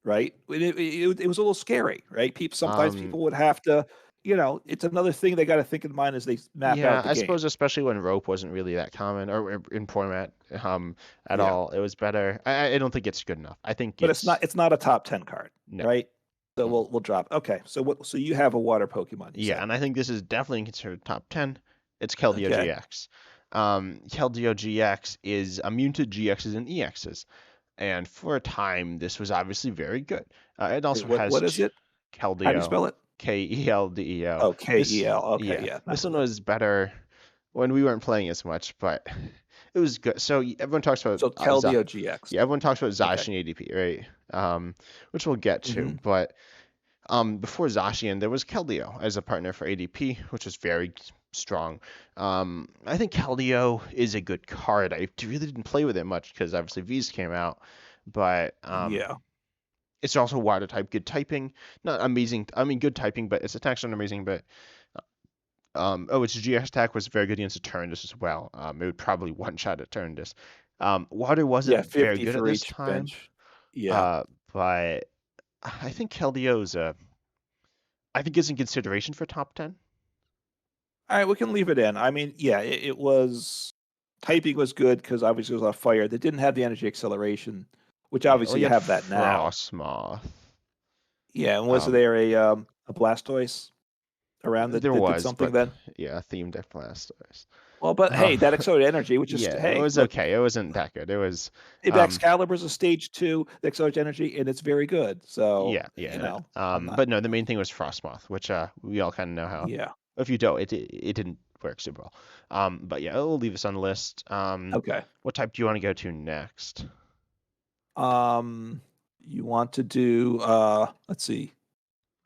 right? It was a little scary, right? Sometimes Um, people would have to, it's another thing they got to think in mind as they map yeah, out the I game. suppose especially when rope wasn't really that common or in format at Yeah, all, it was better. I don't think it's good enough. I think but it's it's not it's not a top 10 card, no. right? So Mm. we'll drop. Okay, so what? So you have a water Pokemon, you Yeah, said. and I think this is definitely considered top 10. It's Keldeo Okay. GX. Keldeo GX is immune to GXs and EXs. And for a time, this was obviously very good. It Wait, also has what is it? How do you Keldeo, spell it? Keldeo. Oh, K-E-L. Okay, Yeah, yeah, this not one with it. was better when we weren't playing as much, but it was good. So everyone talks about So Keldeo GX. yeah, everyone talks about Okay. Zacian ADP, right? Which we'll get to, Hmm. but before Zacian, there was Keldeo as a partner for ADP, which was very strong. I think Keldeo is a good card. I really didn't play with it much because obviously V's came out, but Yeah. it's also water type, good typing, not amazing. I mean, good typing, but its attacks aren't amazing. But its GX attack was very good against a Turndus as well. It would probably one shot a Turndus. Water Yeah, wasn't very 50 good at for this each time, bench. Yeah. uh, but I think Keldeo's I think it's in consideration for top 10. All right, we can leave it in. I mean, yeah, it was typing was good because obviously it was on fire. They didn't have the energy acceleration, which Yeah, well, obviously you you had have that now. Frostmoth. Yeah, and was Um, there a Blastoise around there that did was, something but then? yeah, themed at Blastoise. Well, but Um, hey, that accelerated energy, which is yeah, it hey, was look, okay. It wasn't that good. It was, if um, Excalibur's a stage two, the accelerated energy, and it's very good. So, yeah. I'm not. But no, the main thing was Frostmoth, which we all kind of know how. Yeah. If you don't, it didn't work super well. But yeah, we'll leave this on the list. Okay. What type do you want to go to next? Um, you want to do let's see.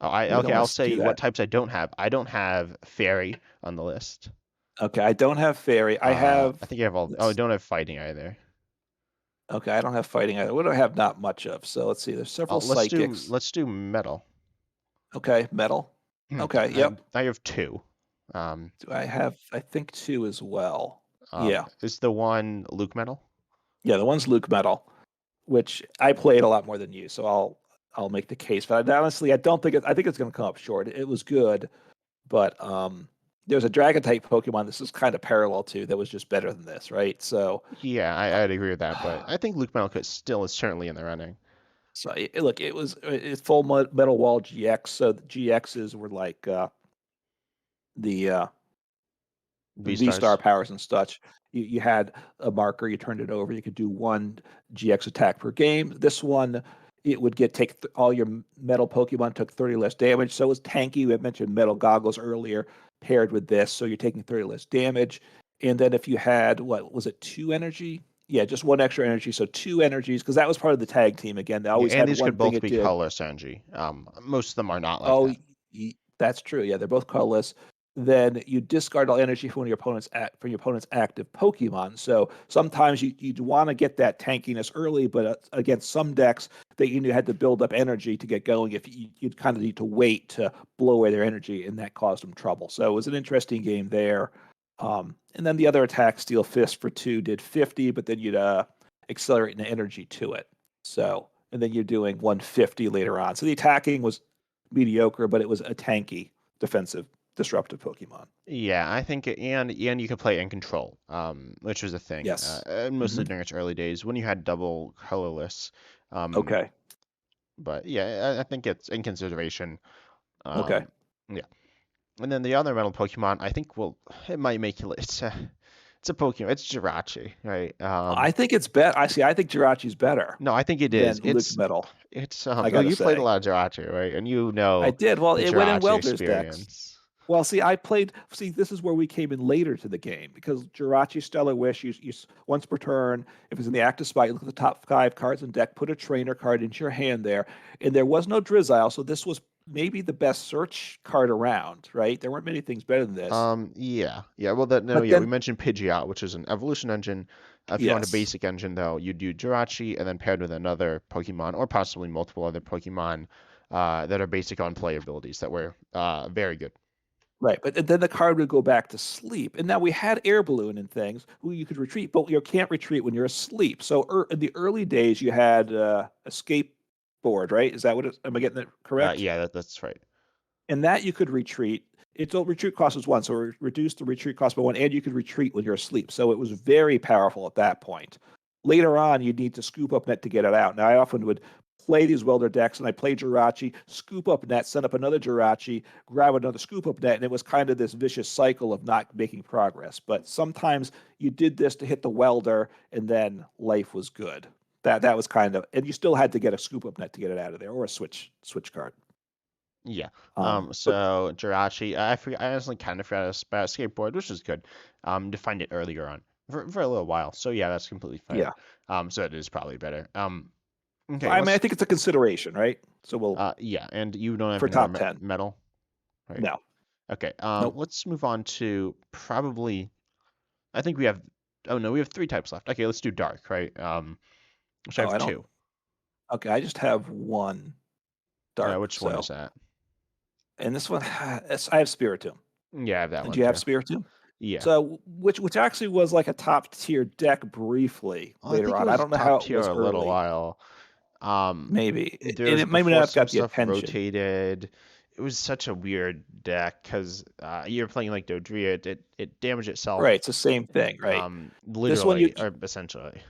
Oh, No, we don't okay. want I'll to do say what that. types I don't have. I don't have Fairy on the list. Okay, I don't have fairy. I have I think I have all. Oh, I let's don't have fighting either. okay, I don't have fighting either. What do I have not much of? So let's see. There's several psychics. Let's do metal. Okay, metal. Okay, yep. I have two. Do I have I think two as well. Yeah. Is the one Luke metal? Yeah, the one's Luke Metal, which I played a lot more than you, so I'll make the case. But honestly, I don't think I think it's going to come up short. It was good, but there's a dragon type Pokemon this is kind of parallel to that was just better than this, right? So, Yeah, uh, I'd agree with that, but I think Luke metal could still is certainly in the running. look, it's full metal wall GX. So the GXs were like the V V star stars. powers and such. You had a marker, you turned it over, you could do one GX attack per game. This one, it would all your metal Pokemon took 30 less damage. So it was tanky. We had mentioned metal goggles earlier, paired with this. So you're taking 30 less damage. And then if you had, what was it, two energy? Yeah, just one extra energy. So two energies, because that was part of the tag team again. They Yeah, always and had these one could thing both it be did. colorless energy. Most of them are not like Oh, that. that's true. Yeah, they're both colorless. Then you discard all energy from from your opponent's active Pokemon. So sometimes you'd want to get that tankiness early, but against some decks that you had to build up energy to get going. If you'd kind of need to wait to blow away their energy, and that caused them trouble. So it was an interesting game there. And then the other attack, Steel Fist for 2, did 50, but then you'd accelerate an energy to it. So, and then you're doing 150 later on. So the attacking was mediocre, but it was a tanky, defensive, disruptive Pokemon. Yeah, I think, and you could play in control, which was a thing, Yes. mostly Hmm. during its early days when you had double colorless. Um, Okay. but yeah, I think it's in consideration. Okay. Um, yeah, and then the other metal Pokemon, I think it might make you. It's a Pokemon. It's Jirachi, right? I think it's better. I see. I think Jirachi's better No, I think it than is. Luke Metal. It's I oh, gotta you played a say, lot of Jirachi, right? And you I know did. Well, the it went in Jirachi Welder's decks. experience. Well, see, I played. See, this is where we came in later to the game because Jirachi Stellar Wish, once per turn, if it's in the active spot, you look at the top 5 cards in deck, put a trainer card into your hand there, and there was no Drizzile, so this was maybe the best search card around, right? There weren't many things better than this. Yeah. Well, that no, But yeah, we then, mentioned Pidgeot, which is an evolution engine. If you want a yes, basic engine, though, you do Jirachi and then paired with another Pokemon or possibly multiple other Pokemon that are basic on play abilities that were very good. right. But then the card would go back to sleep, and now we had Air Balloon and things who you could retreat, but you can't retreat when you're asleep. So in the early days, you had escape board, right? Is that what it, am I getting it correct? Yeah, that's right. And that you could retreat. Its retreat cost was 1, so reduced the retreat cost by 1, and you could retreat when you're asleep. So it was very powerful at that point. Later on, you'd need to scoop up net to get it out. Now, I often would play these welder decks, and I play Jirachi, scoop up net, send up another Jirachi, grab another scoop up net, and it was kind of this vicious cycle of not making progress. But sometimes you did this to hit the welder, and then life was good. That was kind of, and you still had to get a scoop up net to get it out of there, or a switch card. Yeah. But So Jirachi, I honestly kind of forgot about skateboard, which is good. To find it earlier on for a little while. So yeah, that's completely fair. yeah, So it is probably better. Okay, I mean, I let's. think it's a consideration, right? So we'll Yeah, and you don't have for any more top 10. metal, right? No, Okay. nope. Let's move on to probably. I think we have. Oh no, we have three types left. Okay, let's do dark, right? Which I Oh, have I don't. two. Okay, I just have one dark. Which one is So, that? and this one, I have Spiritomb. Yeah, I have that And do one you have too. Spiritomb? Yeah. So, which actually was like a top tier deck briefly Well, I later think it on. I was don't know how top it tier was a little early. while. And There's it maybe before not have some got the stuff attention. rotated. It was such a weird deck because you're playing like Dodria. It damaged Right, itself, it's the same thing, right? This one, literally or essentially.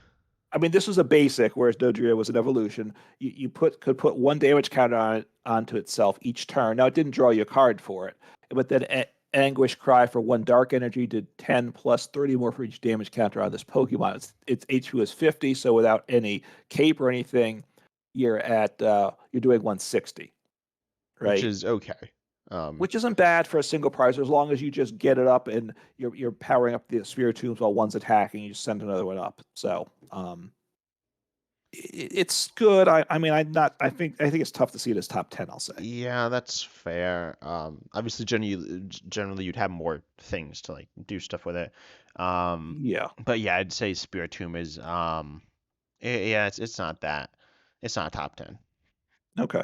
I mean, this was a basic, whereas Dodrio was an evolution. You could put 1 damage counter on it onto itself each turn. Now it didn't draw you a card for it, but then Anguish Cry for 1 dark energy did 10 plus 30 more for each damage counter on this Pokemon. Its HP was 50, so without any cape or anything, you're doing 160, Which right? is okay. Um, Which isn't bad for a single prize as long as you just get it up and you're powering up the Spiritombs while one's attacking. You just send another one up. So it's good. I mean, I'm not. I think it's tough to see it as top 10. I'll say. yeah, that's fair. Obviously, generally you'd have more things to like do stuff with it. Um, Yeah. but yeah, I'd say Spiritomb is yeah, it's not that. It's not top 10. Okay.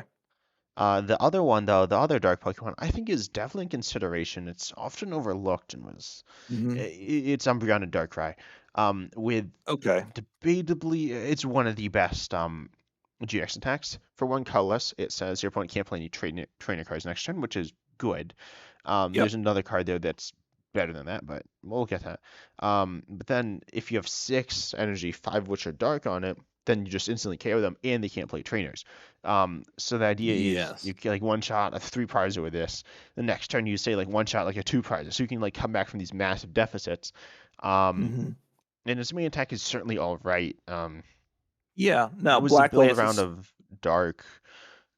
The other one though, the other dark Pokemon, I think is definitely in consideration. It's often overlooked and was Hmm. it's Umbreon and Darkrai. With Okay. debatably, it's one of the best GX attacks. For one colorless, it says your opponent can't play any trainer cards next turn, which is good. Yep. There's another card there that's better than that, but we'll get that. But then if you have 6 energy, 5 of which are dark on it, then you just instantly KO them, and they can't play trainers. So the idea is you Yes. get like one shot a 3 prizer with this. The next turn you say like one shot like a 2 prizer, so you can like come back from these massive deficits. Um, Hmm. and its main attack is certainly all right. Yeah. It Now was a Black build Lance around is of dark,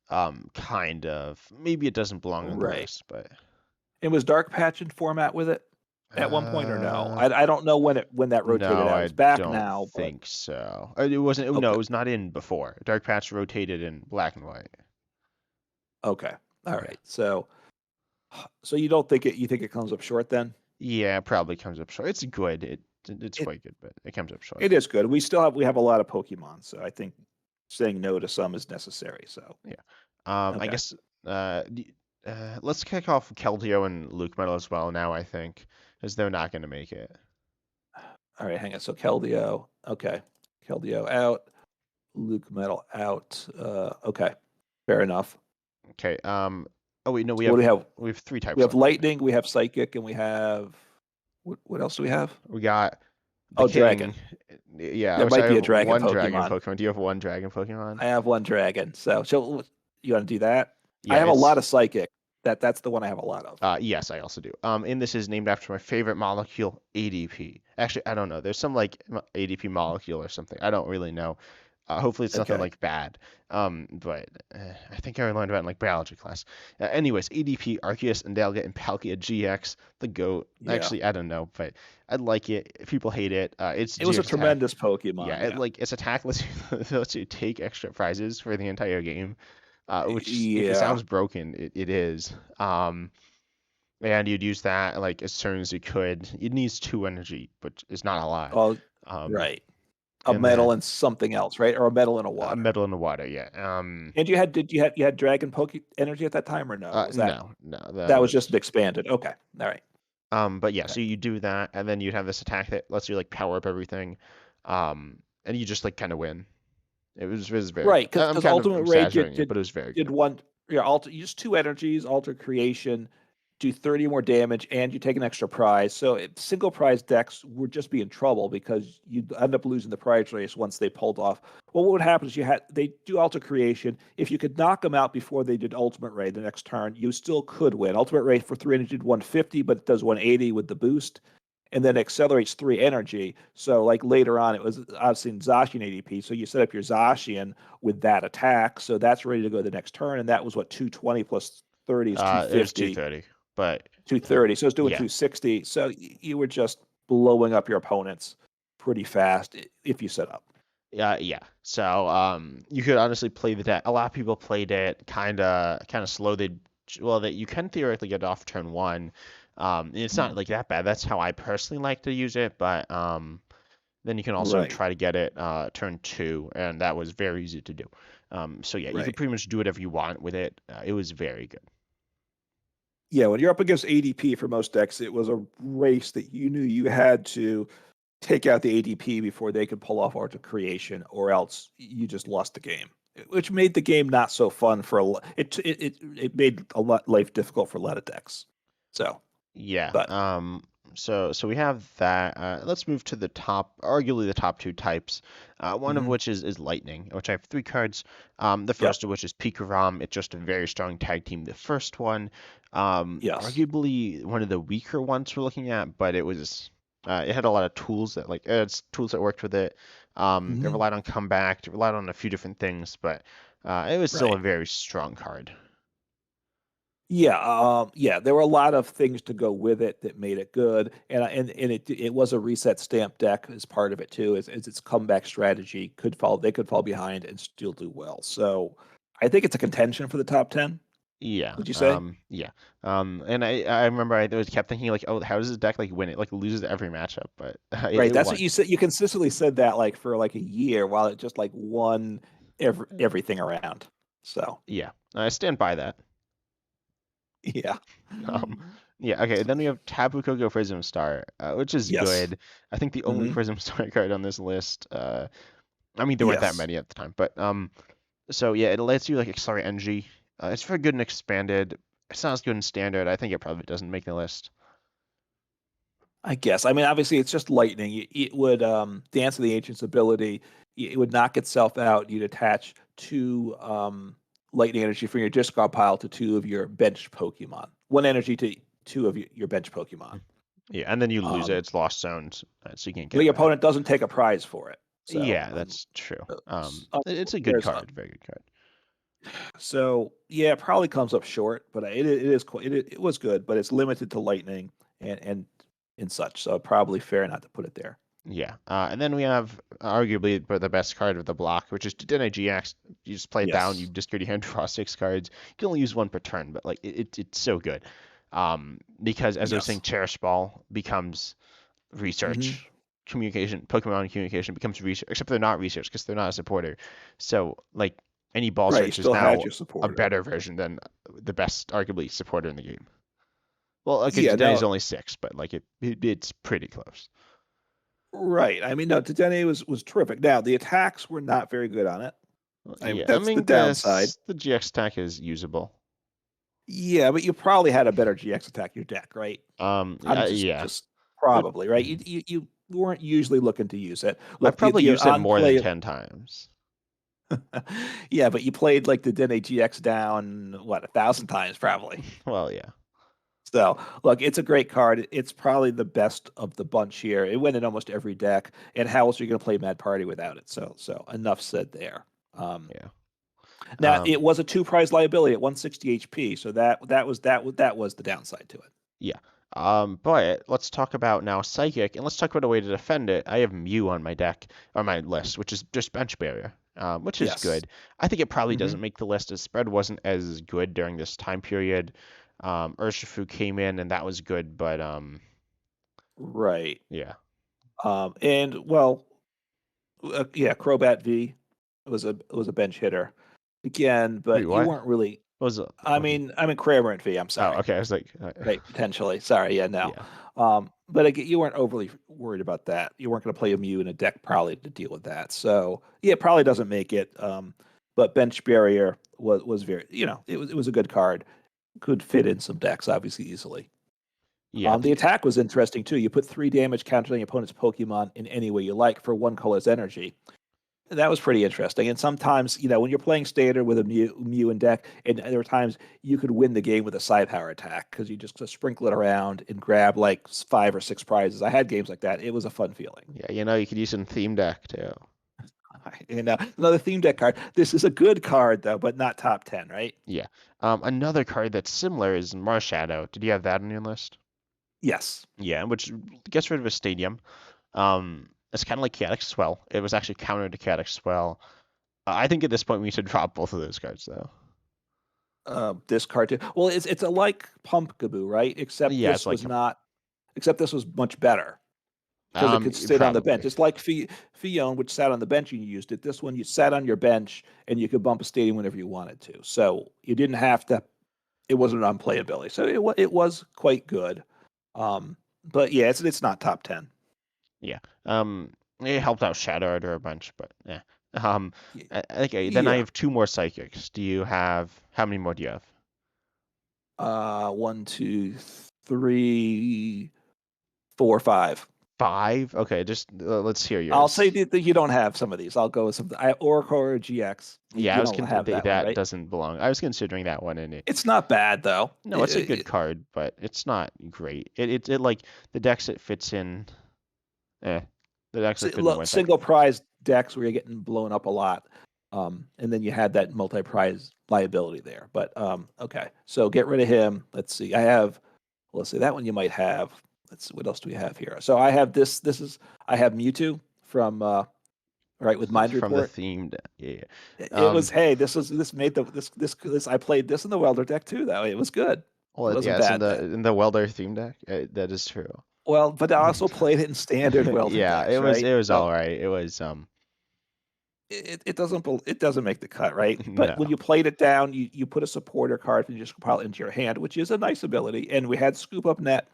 kind of. Maybe it doesn't belong on the right. list, but It was Dark Patch in format with it at one point or no? uh, I don't know when that rotated no, out. I It's back don't now, but think so. It wasn't. No, okay. it was not in before. Dark Patch rotated in black and white. Okay. All Yeah, right. So you don't think it? You think it comes up short then? yeah, it probably comes up short. It's good. It's It quite good, but it comes up short. it is good. We have a lot of Pokemon, so I think saying no to some is necessary. So Yeah. I okay. guess let's kick off Keldeo and Luke Metal as well now, I think. as they're not going to make it. All right, hang on. So Keldeo, okay. Keldeo out. Luke Metal out. Okay, fair enough. Okay. Oh wait, no, So what do we have? we have three We types have left. lightning, we have psychic, and we have what else do we have? We got the Oh, dragon. king. Yeah, There which I might be have a dragon one dragon Pokemon. Pokemon. Do you have one dragon Pokemon? I have one dragon. So you want to do that? I Yeah, have a lot it's of psychic. That's the one I have a lot of. yes, I also do. And this is named after my favorite molecule, ADP. Actually, I don't know. There's some like ADP molecule or something. I don't really know. Hopefully, it's nothing Okay. like bad. But I think I learned about it in like biology class. Anyways, ADP, Arceus, Indalga, and Palkia GX, the GOAT. Yeah. Actually, I don't know, but I like it. People hate it. Its It was a GX attack. tremendous Yeah, Pokemon. it Yeah. like its attack lets lets you take extra prizes for the entire game. Which if it Yeah. sounds broken, it is. And you'd use that like as soon as you could. It needs 2 energy, but it's not a lot. Oh, Um, right. A and then metal and something else, right? Or a metal and a a water. metal in the water, yeah. And you had dragon Poke energy at that time or no? Was No, no, that that was just was. an expanded? Okay. All right. But yeah, Okay. so you do that, and then you'd have this attack that lets you like power up everything, and you just like kind of win. It was very Right, good. I'm because kind of Ultimate Ray exaggerating it, but it was very did good. one, yeah, alter use 2 energies, alter creation, do 30 more damage, and you take an extra prize. So single prize decks would just be in trouble because you'd end up losing the prize race once they pulled off. Well, what would happen is they do alter creation. If you could knock them out before they did Ultimate Ray the next turn, you still could win. Ultimate Ray for 3 energy did 150, but it does 180 with the boost and then accelerates 3 energy. So like later on, it was obviously in Zacian ADP. So you set up your Zacian with that attack. So that's ready to go the next turn. And that was what 220 plus 30 is It was 250, 230, but 230. So it's doing yeah, 260. So you were just blowing up your opponents pretty fast if you set up. yeah. So you could honestly play the deck. A lot of people played it kind of slow. Well, that you can theoretically get off turn one. And it's not Mhm. like that bad. That's how I personally like to use it. But then you can also Right, try to get it turn two, and that was very easy to do. So yeah, you could right. pretty much do whatever you want with it. It was very good. Yeah, when you're up against ADP for most decks, it was a race that you knew you had to take out the ADP before they could pull off art of creation, or else you just lost the game. Which made the game not so fun for it made a lot life difficult for a lot of decks. So, Yeah. but So we have that. Let's move to the top, arguably the top 2 types. One of mhm, which is lightning, which I have 3 cards. The yep, first of which is Pikarom. It's just a very strong tag team. The first one, yes, arguably one of the weaker ones we're looking at, but it had a lot of tools that it's tools that worked with it. It hmm, relied on comeback. It relied on a few different things, but it was still a right. very strong card. Yeah, yeah, there were a lot of things to go with it that made it good, and it was a reset stamp deck as part of it too. As its comeback strategy could fall behind and still do well. So, I think it's a contention for the top 10. Yeah, Would you say? yeah. And I remember I always kept thinking like, oh, how does this deck like win? It like loses every matchup, but Right. it That's what won. you said. You consistently said that like for like a year while it just like won everything around. So Yeah, I stand by that. yeah. Um, yeah, okay. Then we have Tapu Koko Prism Star, which is Yes. good. I think the only Hmm. Prism Star card on this list. I mean, there weren't that Yes. many at the time, but so yeah, it lets you like accelerate energy. It's very good and expanded. It's not as good in standard. I think it probably doesn't make the list. I guess. I mean, obviously it's just lightning. It would dance of the ancient's ability. It would knock itself out. You'd attach 2 lightning energy from your discard pile to 2 of your bench Pokemon. 1 energy to 2 of your bench Pokemon. Yeah, and then you lose it. Um, It's lost zones, so you can't get the it back. opponent doesn't take a prize for it. So Yeah, that's true. It's a good there's card, very good card. So yeah, it probably comes up short, but it is quite it was good, but it's limited to lightning and such. So probably fair not to put it there. Yeah, and then we have arguably the best card of the block, which is dedenne GX. You just play it down, you Yes. discard your hand, draw 6 cards. You can only use one per turn, but like it's so good. Because as I was saying, Yes. Cherish Ball becomes Hmm. research, communication, Pokemon communication becomes research, except they're not research because they're not a supporter. So like any ball Right. You search is still had now your a supporter. better version than the best, arguably, supporter in the game. Well, okay, Yeah, Dedenne is no, only 6, but like it's pretty close. right. I mean, no, dedenne was terrific. Now the attacks were not very good on it. Well, I mean, yeah, I that's the mean downside. the GX attack is usable. Yeah, but you probably had a better GX attack in your deck, right? I'm Yeah, just but probably right. You weren't usually looking to use it. I Look, probably the used it on more than play, 10 times. yeah, but you played like the Dene GX down what 1,000 times probably. Well, yeah. So look, it's a great card. It's probably the best of the bunch here. It went in almost every deck. And how else are you going to play Mad Party without it? So enough said there. Yeah. Now Um, it was a two prize liability at 160 HP, so that was the downside to it. yeah. But let's talk about now Psychic, and let's talk about a way to defend it. I have Mew on my deck, on my list, which is just bench barrier, which is Yes. good. I think it probably Hmm. doesn't make the list. As spread wasn't as good during this time period. Urshifu came in, and that was good, but Right. yeah. And well, yeah, Crobat V was a bench hitter again, Wait, but you what? weren't really. What was it? I mean Cramorant V. I'm Oh, sorry. okay. I was like, Right, potentially. Sorry, yeah, no. yeah, But again, you weren't overly worried about that. You weren't going to play a Mew in a deck probably to deal with that. So yeah, it probably doesn't make it. But bench barrier was very, it was a good card. Could fit in some decks obviously easily. yeah. The attack was interesting too. You put 3 damage counter on your opponent's Pokemon in any way you like for one color's energy. That was pretty interesting. And sometimes, when you're playing standard with a Mew in deck, and there are times you could win the game with a side power attack because you just sprinkle it around and grab like 5 or 6 prizes. I had games like that. It was a fun feeling. Yeah, you could use it in theme deck too. And another theme deck card. This is a good card though, but not top 10, right? Yeah. Another card that's similar is Marshadow. Did you have that on your list? Yes. Yeah, which gets rid of a stadium. It's kind of like Chaotic Swell. It was actually counter to Chaotic Swell. I think at this point we should drop both of those cards though. This card too. Well, it's a like Pumpkaboo, right? Except Yeah, it's this like was not. Except this was much better because it could sit on the bench. probably. It's like Fion, which sat on the bench and you used it. This one you sat on your bench and you could bump a stadium whenever you wanted to. So you didn't have to. It wasn't an unplayability. So it was quite good. But yeah, it's not top 10. Yeah. It helped out Shadow Order a bunch, but yeah. Y- Okay, then I Yeah. have two more psychics. Do you have how many more do you have? One, two, three, four, five. 5? Okay, just let's hear I'll say yours. that you don't have some of these. I'll go with some. Oracle or GX. You, Yeah, you don't have that one, that right? doesn't belong. I was considering that one in it. It's not bad though. No, it's a good card, but it's not great. It like the decks it fits in. Eh, the decks are good in winter. Single prize decks where you're getting blown up a lot, and then you had that multi-prize liability there. But okay, so get rid of him. Let's see. Let's see that one you might have. Let's see what else do we have here. So I have this. I have Mewtwo from right with Mind From the Report. themed. Yeah. It was hey, this made this I played this in the Welder deck too though. It was good. It Well, wasn't yeah, it's in bad then. the Welder theme deck. That is true. Well, but I also played it in standard Welder Yeah, decks, right? it was So all right. It was it doesn't make the cut, right? But no. when you played it down, you put a supporter card and you just compile it into your hand, which is a nice ability. And we had scoop up net,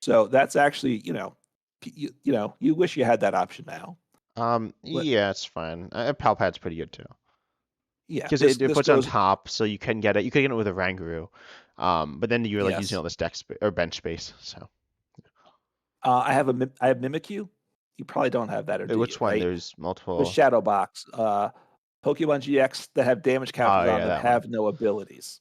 so that's actually you wish you had that option now. But Yeah, it's fine. Palpad's pretty good too. yeah, Because this it this puts on goes. top, so you can get it. You can get it with a Ranguru, but then you're like using Yes, all this or bench space. So I have Mimikyu. You probably don't have that, or do you? which one? Right? There's The multiple. Shadow Box. Pokemon GX that have damage Oh counters on yeah, them that one. have no abilities.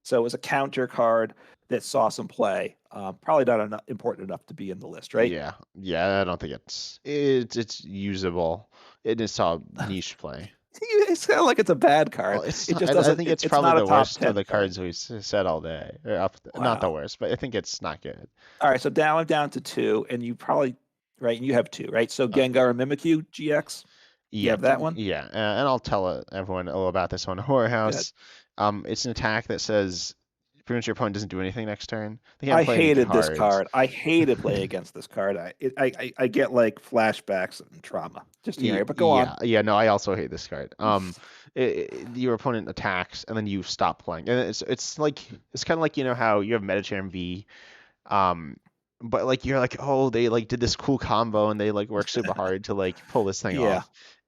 So it was a counter card that saw some play. Probably not important enough to be in the list, right? Yeah, yeah. I don't think it's usable. It is all niche play. It's kind of like it's a bad Well, card. it's It not, just I doesn't. think it's It's probably not a the top worst of 10 the card. cards we've said all day. Or not the Wow. worst, but I think it's not good. All right, so now I'm down to two, and you probably right, and you have two, right? So Uh, Gengar and Mimikyu GX. You yeah, have that one. yeah, and I'll tell everyone all about this one. Horror Good. House. It's an attack that says pretty much your opponent doesn't do anything next turn. They can't I play any hated this cards. card. I hated playing against this card. I get like flashbacks and trauma just hearing it. But go on. Yeah. No, I also hate this card. Your opponent attacks and then you stop playing, and it's like it's kind of like how you have Mediterranean V. Um, but like you're like, oh, they like did this cool combo and they like work super hard to like pull this thing Yeah.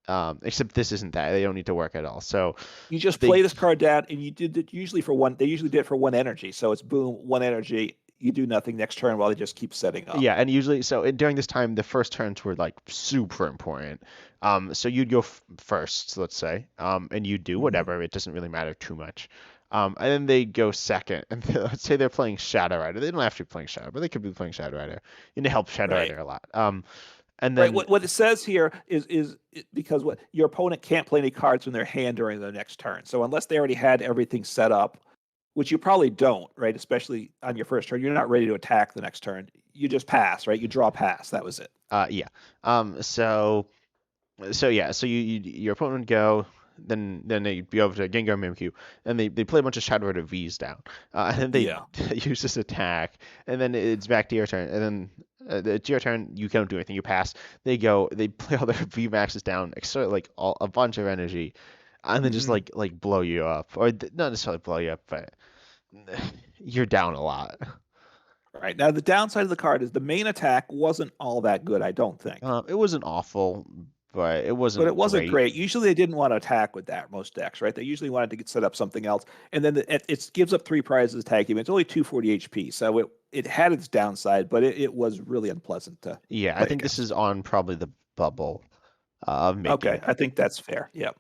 off. Except this isn't that. They don't need to work at all. So You just they play this card down, and you did it usually for one. They usually did it for one energy, so it's boom, one energy. You do nothing next turn while they just keep setting up. Yeah, and usually, so during this time, the first turns were like super important. So you'd go first, let's say, and you do Mhm. whatever. It doesn't really matter too much. And then they go second, and let's say they're playing Shadow Rider. They don't have to be playing Shadow, but they could be playing Shadow Rider, and it helps Shadow Right. Rider a lot. And Right. then What it says here is because what your opponent can't play any cards from their hand during the next turn. So unless they already had everything set up, which you probably don't, right? Especially on your first turn, you're not ready to attack the next turn. You just pass, right? You draw pass. That was it. yeah. So yeah, so your opponent would go, then they'd be over to Gengar Mimikyu, and they play a bunch of Shadow Rider V's down, and then they Yeah. use this attack, and then it's back to your turn, and then it's your turn. You can't do anything. You pass. They play all their V maxes down, exert like a bunch of energy, and then just Hmm. like blow you up, or not necessarily blow you up, but you're down a lot. Right. Now the downside of the card is the main attack wasn't all that good, I don't think. It wasn't awful, but it But wasn't it wasn't great. great. Usually they didn't want to attack with that most decks, right? They usually wanted to get set up something else, and then it gives up 3 prizes tag team. It's only 240 HP, so it had its downside, but it was really unpleasant to Yeah, I play think this is against. on probably the bubble of Okay, making. I think that's fair. Yeah,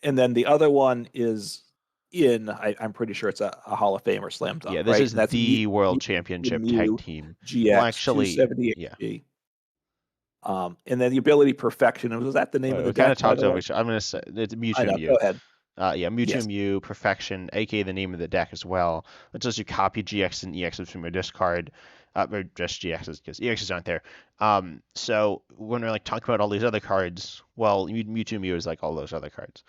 and then the other one is I'm pretty sure it's a Hall of Fame or slam Yeah, dunk, this right? And is that's the World Mew Championship tag Mew team. Well, GX actually, 270 yeah. HP. And then the ability perfection. Was that the name of the We kind of deck, by talked the over way? each. I'm gonna say it's I Mewtwo know. Go Mew. ahead. Yeah, Mewtwo Yes. Mew Perfection, aka the name of the deck as well. It says you copy GX and EXs from your discard, or just GXs because EXs aren't there. So when we're like talking about all these other cards, well, Mewtwo Mew is like all those other cards.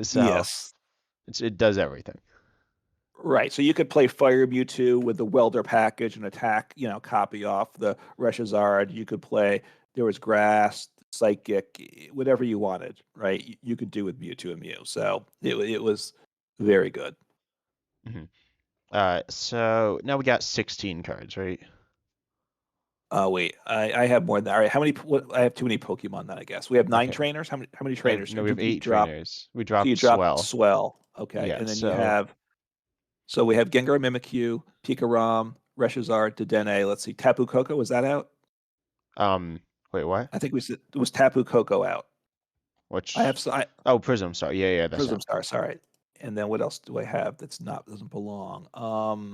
So Yes. it does everything. Right. So you could play Fire Mewtwo with the Welder package and attack, copy off the Reshazard. You could play, there was Grass, Psychic, whatever you wanted, right? You could do with Mewtwo and Mew. So it was very good. hmm So now we got 16 cards, right? Oh, wait. I have more than that. All right. I have too many Pokemon then, I guess. We have 9 trainers. How many trainers No, we have did you 8 drop? trainers. We So you dropped dropped Swell. Swell. Okay. Yeah, And then so so we have Gengar Mimikyu, Pikarom, Reshazard, Dedenne. Let's see. Tapu Koko, was that out? um wait, what? I think we said it was Tapu Koko out. I Which have I Oh, Prism, sorry. Yeah, that's Prism out. Star, sorry. And then what else do I have that's not doesn't belong? Oh,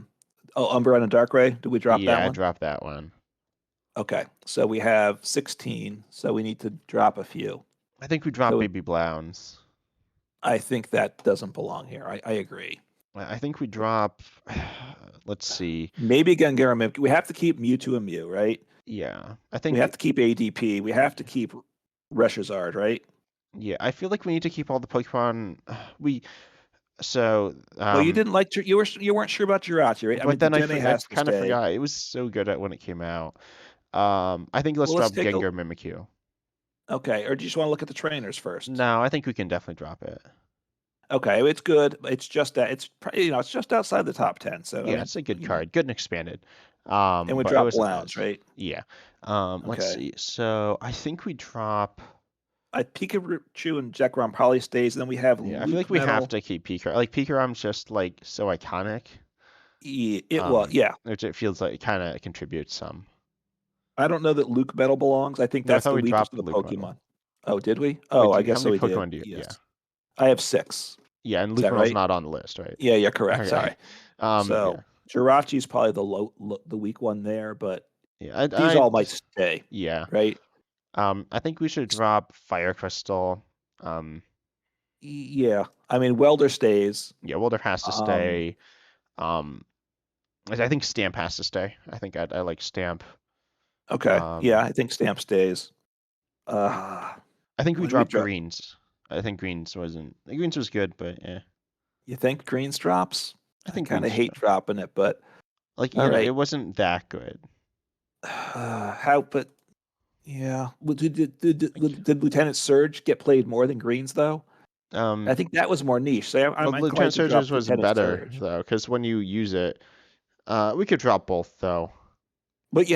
Umbreon and Darkrai. Did we drop that Yeah, I one? dropped that one. Okay. So we have 16. So we need to drop a few. I think we dropped So Baby Browns. I think that doesn't belong here. I agree. I think we drop let's see. Maybe Gengar and Mimikyu. We have to keep Mewtwo and Mew, right? Yeah. I We think have to keep ADP. We have to keep Reshazard, right? yeah, I feel like we need to keep all the Pokemon we so Well, you didn't like you weren't sure about Jirachi, right? I but mean, then Dedenne I has to kind of stay. forgot. It was so good at when it came out. I think let's Well, let's drop take a Gengar Mimikyu. okay. Or do you just want to look at the trainers first? No, I think we can definitely drop it. Okay, it's good. It's just that it's just outside the top 10. So I Yeah, mean, it's a good card, good and expanded. and we But it drop wasn't Lounge, as right? yeah. Let's Okay. see. So I think we drop. I Pikachu and Zekrom probably stays. And then we have Yeah, I feel like Luke we have Metal. to keep Pikachu. Like Pikachu's just like so iconic. It was yeah. Which it feels like it kind of contributes some. I don't know that Luke Metal belongs. I think No, I that's thought the we weakest of dropped the Luke Metal. Pokemon. Oh, did we? Wait, Oh, I how guess many so. We did. Pokemon do you? Yeah, Yes, I have 6. yeah, and Is Luke that Metal's right? not on the list, right? Yeah, yeah, correct. Okay. Sorry. So Yeah, Jirachi's probably the weak one there, but yeah. these all might stay, Yeah. right? I think we should drop Fire Crystal. Um, Yeah. I mean, Welder stays. yeah, Welder has to Um, stay. Um, I think Stamp has to stay. I think I like Stamp. okay. Yeah, Um, I think Stamp stays. Uh, I think we what did we dropped drop? Greens. I think Greens was good, but yeah. You think Greens drops? I I think kind of Greens hate dropping it, but like all right. it wasn't that good. But yeah. Like, Did Lieutenant Surge get played more than Greens though? I um, think that was more niche. So well, I'm inclined Lieutenant to drop Surge's was Lieutenant better Surge. though, because when you use it, We could drop both though. But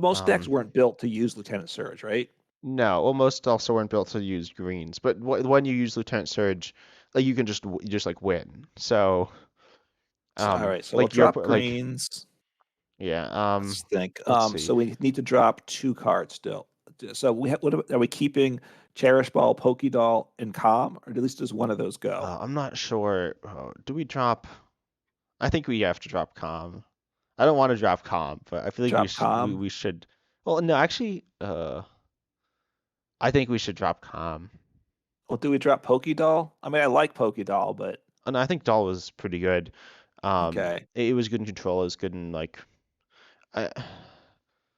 most decks Um, weren't built to use Lieutenant Surge, right? no, well, most also weren't built to use greens, but when you use Lieutenant Surge, like you can just like win. So, So, all right, so we'll like you're drop like greens. yeah. Let's think. Let's see. So we need to drop two cards still. So are we keeping Cherish Ball, Pokédoll, and Calm, or at least does one of those go? I'm not sure. Do we drop? I think we have to drop calm. I don't want to drop calm, but I feel like Drop Calm. we should. Well, no, actually, I think we should drop calm. Well, do we drop Pokédoll? I mean, I like Pokédoll, but And I think doll was pretty good. okay, It was good in control. It was good in like. I,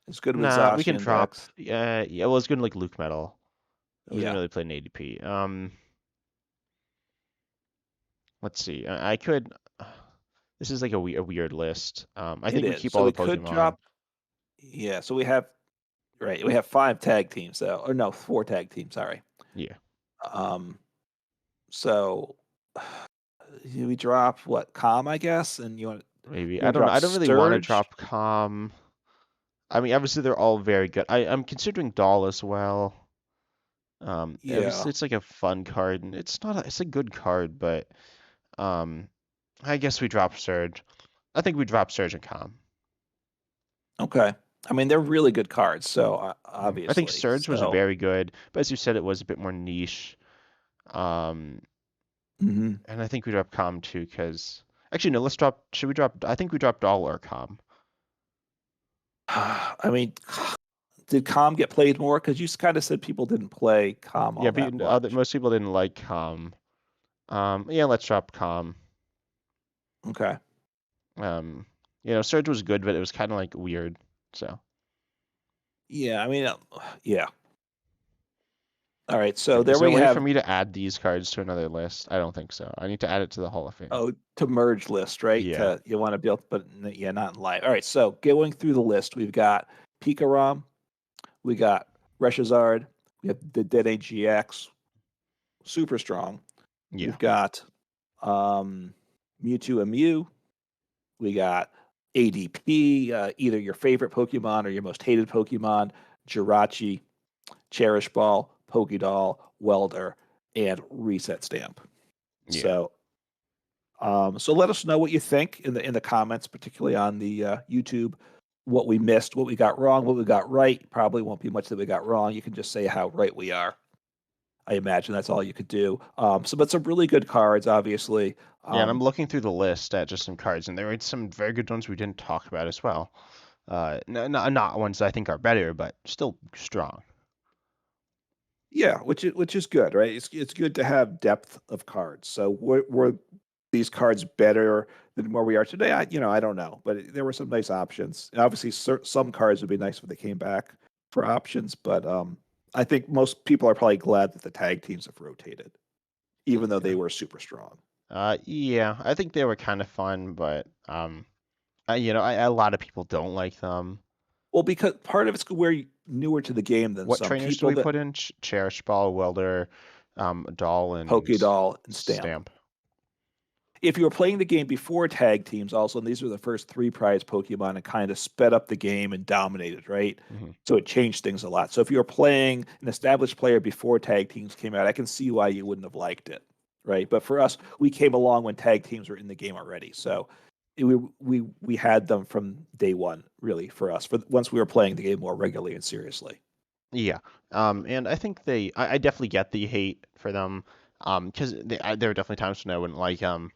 it's good with nah, we can Zacian drop. decks. Yeah, it was good in like Luke Metal. It wasn't Yeah, really playing ADP. Let's see. I could. This is like a weird list. I it think we is. keep So all we the could Pokemon. drop. Yeah, so we have right. We have five tag teams, though, or no, four tag teams. Sorry. Yeah, Um, so we drop what Calm, I guess, and maybe. you I want to don't know. drop I don't really want to Sturge? drop calm. I mean, obviously they're all very good. I'm considering doll as well. Yeah. Obviously it's like a fun card, and it's not. It's a good card, but um, I guess we drop Surge. I think we drop Surge and calm. Okay. I mean, they're really good cards, so I think obviously. Surge was So, very good, but as you said, it was a bit more niche. Um, mhm. and I think we drop calm too, because actually no, let's drop. Should we drop? I think we drop doll or calm. I mean, did Calm get played more? Because you kind of said people didn't play Calm Yeah, all but that much. most people didn't like calm. Yeah, let's drop calm. Okay. Um, Surge was good, but it was kind of like weird. So Yeah, I mean, yeah. All right, yeah, so is there there a we way for have me to add these cards to another list? I don't think so. I need to add it to the Hall of Fame. to merge list, right? Yeah, To you want to build, but yeah, not in live. All right, so going through the list, we've got Pikarom, we got Reshazard, we have the dedenne GX, super strong. yeah, We've got um, Mewtwo and Mew. We got ADP, either your favorite Pokemon or your most hated Pokemon, Jirachi, Cherish Ball, Pokédoll, Welder, and Reset Stamp. yeah. So, so let us know what you think in the comments, particularly on the YouTube. What we missed, what we got wrong, what we got right. Probably won't be much that we got wrong. You can just say how right we are. I imagine that's all you could do. But some really good cards, obviously. Yeah, and I'm Um, looking through the list at just some cards, and there are some very good ones we didn't talk about as well. Not ones I think are better, but still strong. Yeah, which is good, right? It's good to have depth of cards. So were these cards better than where we are today? I don't know, but there were some nice options. And obviously, some cards would be nice if they came back for options, but I think most people are probably glad that the tag teams have rotated, even though Yeah. they were super strong. Yeah, I think they were kind of fun, but a lot of people don't like them. Well, because part of it's we're newer to the game than What some trainers do people we that put in? Cherish Ball, Welder, Doll, and Pokédoll and Stamp. Stamp. If you were playing the game before tag teams, also, and these were the first three prize Pokemon and kind of sped up the game and dominated, right? Hmm. So it changed things a lot. So if you were playing an established player before tag teams came out, I can see why you wouldn't have liked it, right? But for us, we came along when tag teams were in the game already, so we had them from day one, really, for us. For once we were playing the game more regularly and seriously. Yeah. And I think I definitely get the hate for them. Because there were definitely times when I wouldn't like them.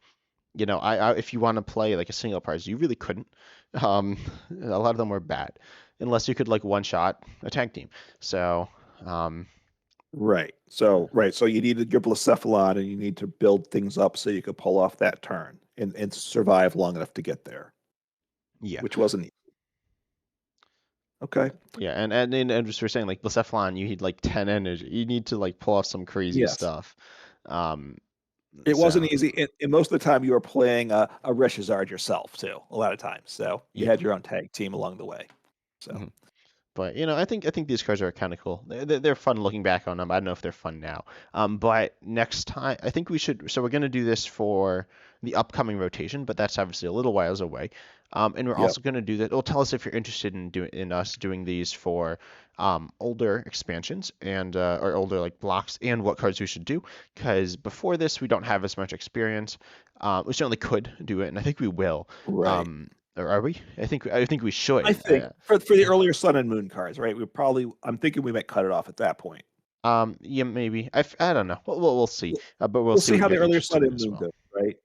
If you want to play like a single prize, you really couldn't. A lot of them were bad, unless you could like one shot a tag team. So, um, Right. So you needed your Blacephalon and you need to build things up so you could pull off that turn and survive long enough to get there, yeah, which wasn't okay. yeah, and just for saying like Blacephalon, you need like 10 energy. You need to like pull off some crazy Yes. stuff. Um, It so wasn't easy. And most of the time you were playing a Reshazard yourself too, a lot of times. So you yeah. had your own tag team along the way. So Mhm. But I think these cards are kind of cool. They're fun looking back on them. I don't know if they're fun now. But next time, I think we should. So we're gonna do this for the upcoming rotation, but that's obviously a little whiles away. And we're Yep. also going to do that. It'll tell us if you're interested in us doing these for older expansions and or older like blocks and what cards we should do. Because before this, we don't have as much experience. We certainly could do it, and I think we will. Right. Or are we? I think we I should. think for the earlier Sun and Moon cards, right? I'm thinking we might cut it off at that point. Yeah, maybe. I don't know. We'll see. But we'll We'll see see what how the you're earlier interested Sun in and as Moon well. goes, right?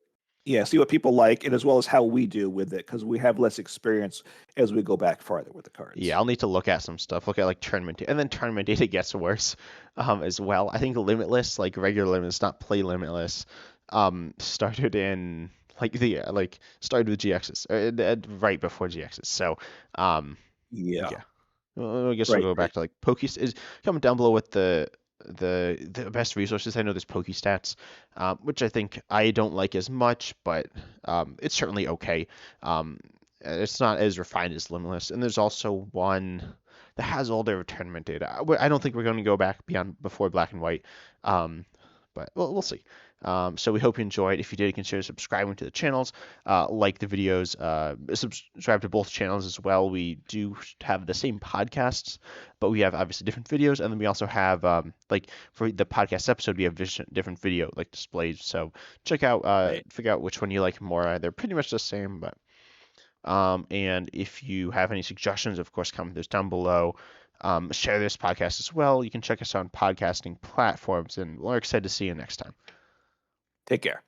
Yeah, see what people like, and as well as how we do with it, because we have less experience as we go back farther with the Yeah, cards. I'll need to look at some stuff. Look at like tournament, and then tournament data gets worse, as well. I think limitless, like regular limitless, not play limitless, started in like started with GXs, right before GXs. So, um, Yeah, yeah. Well, I guess we'll right, go back right. to like Pokes. Is comment down below with the best resources. I know there's Pokestats, which I think I don't like as much, but it's certainly okay. Um, it's not as refined as Limitless, and there's also one that has all their tournament data. I don't think we're going to go back beyond before Black and White, um, but we'll see. So we hope you enjoyed. If you did, consider subscribing to the channels, like the videos, subscribe to both channels as well. We do have the same podcasts, but we have obviously different videos, and then we also have like for the podcast episode, we have different video like displays. So check out, Right. figure out which one you like more. They're pretty much the same, but and if you have any suggestions, of course, comment those down below. Share this podcast as well. You can check us on podcasting platforms, and we're excited to see you next time. Take care.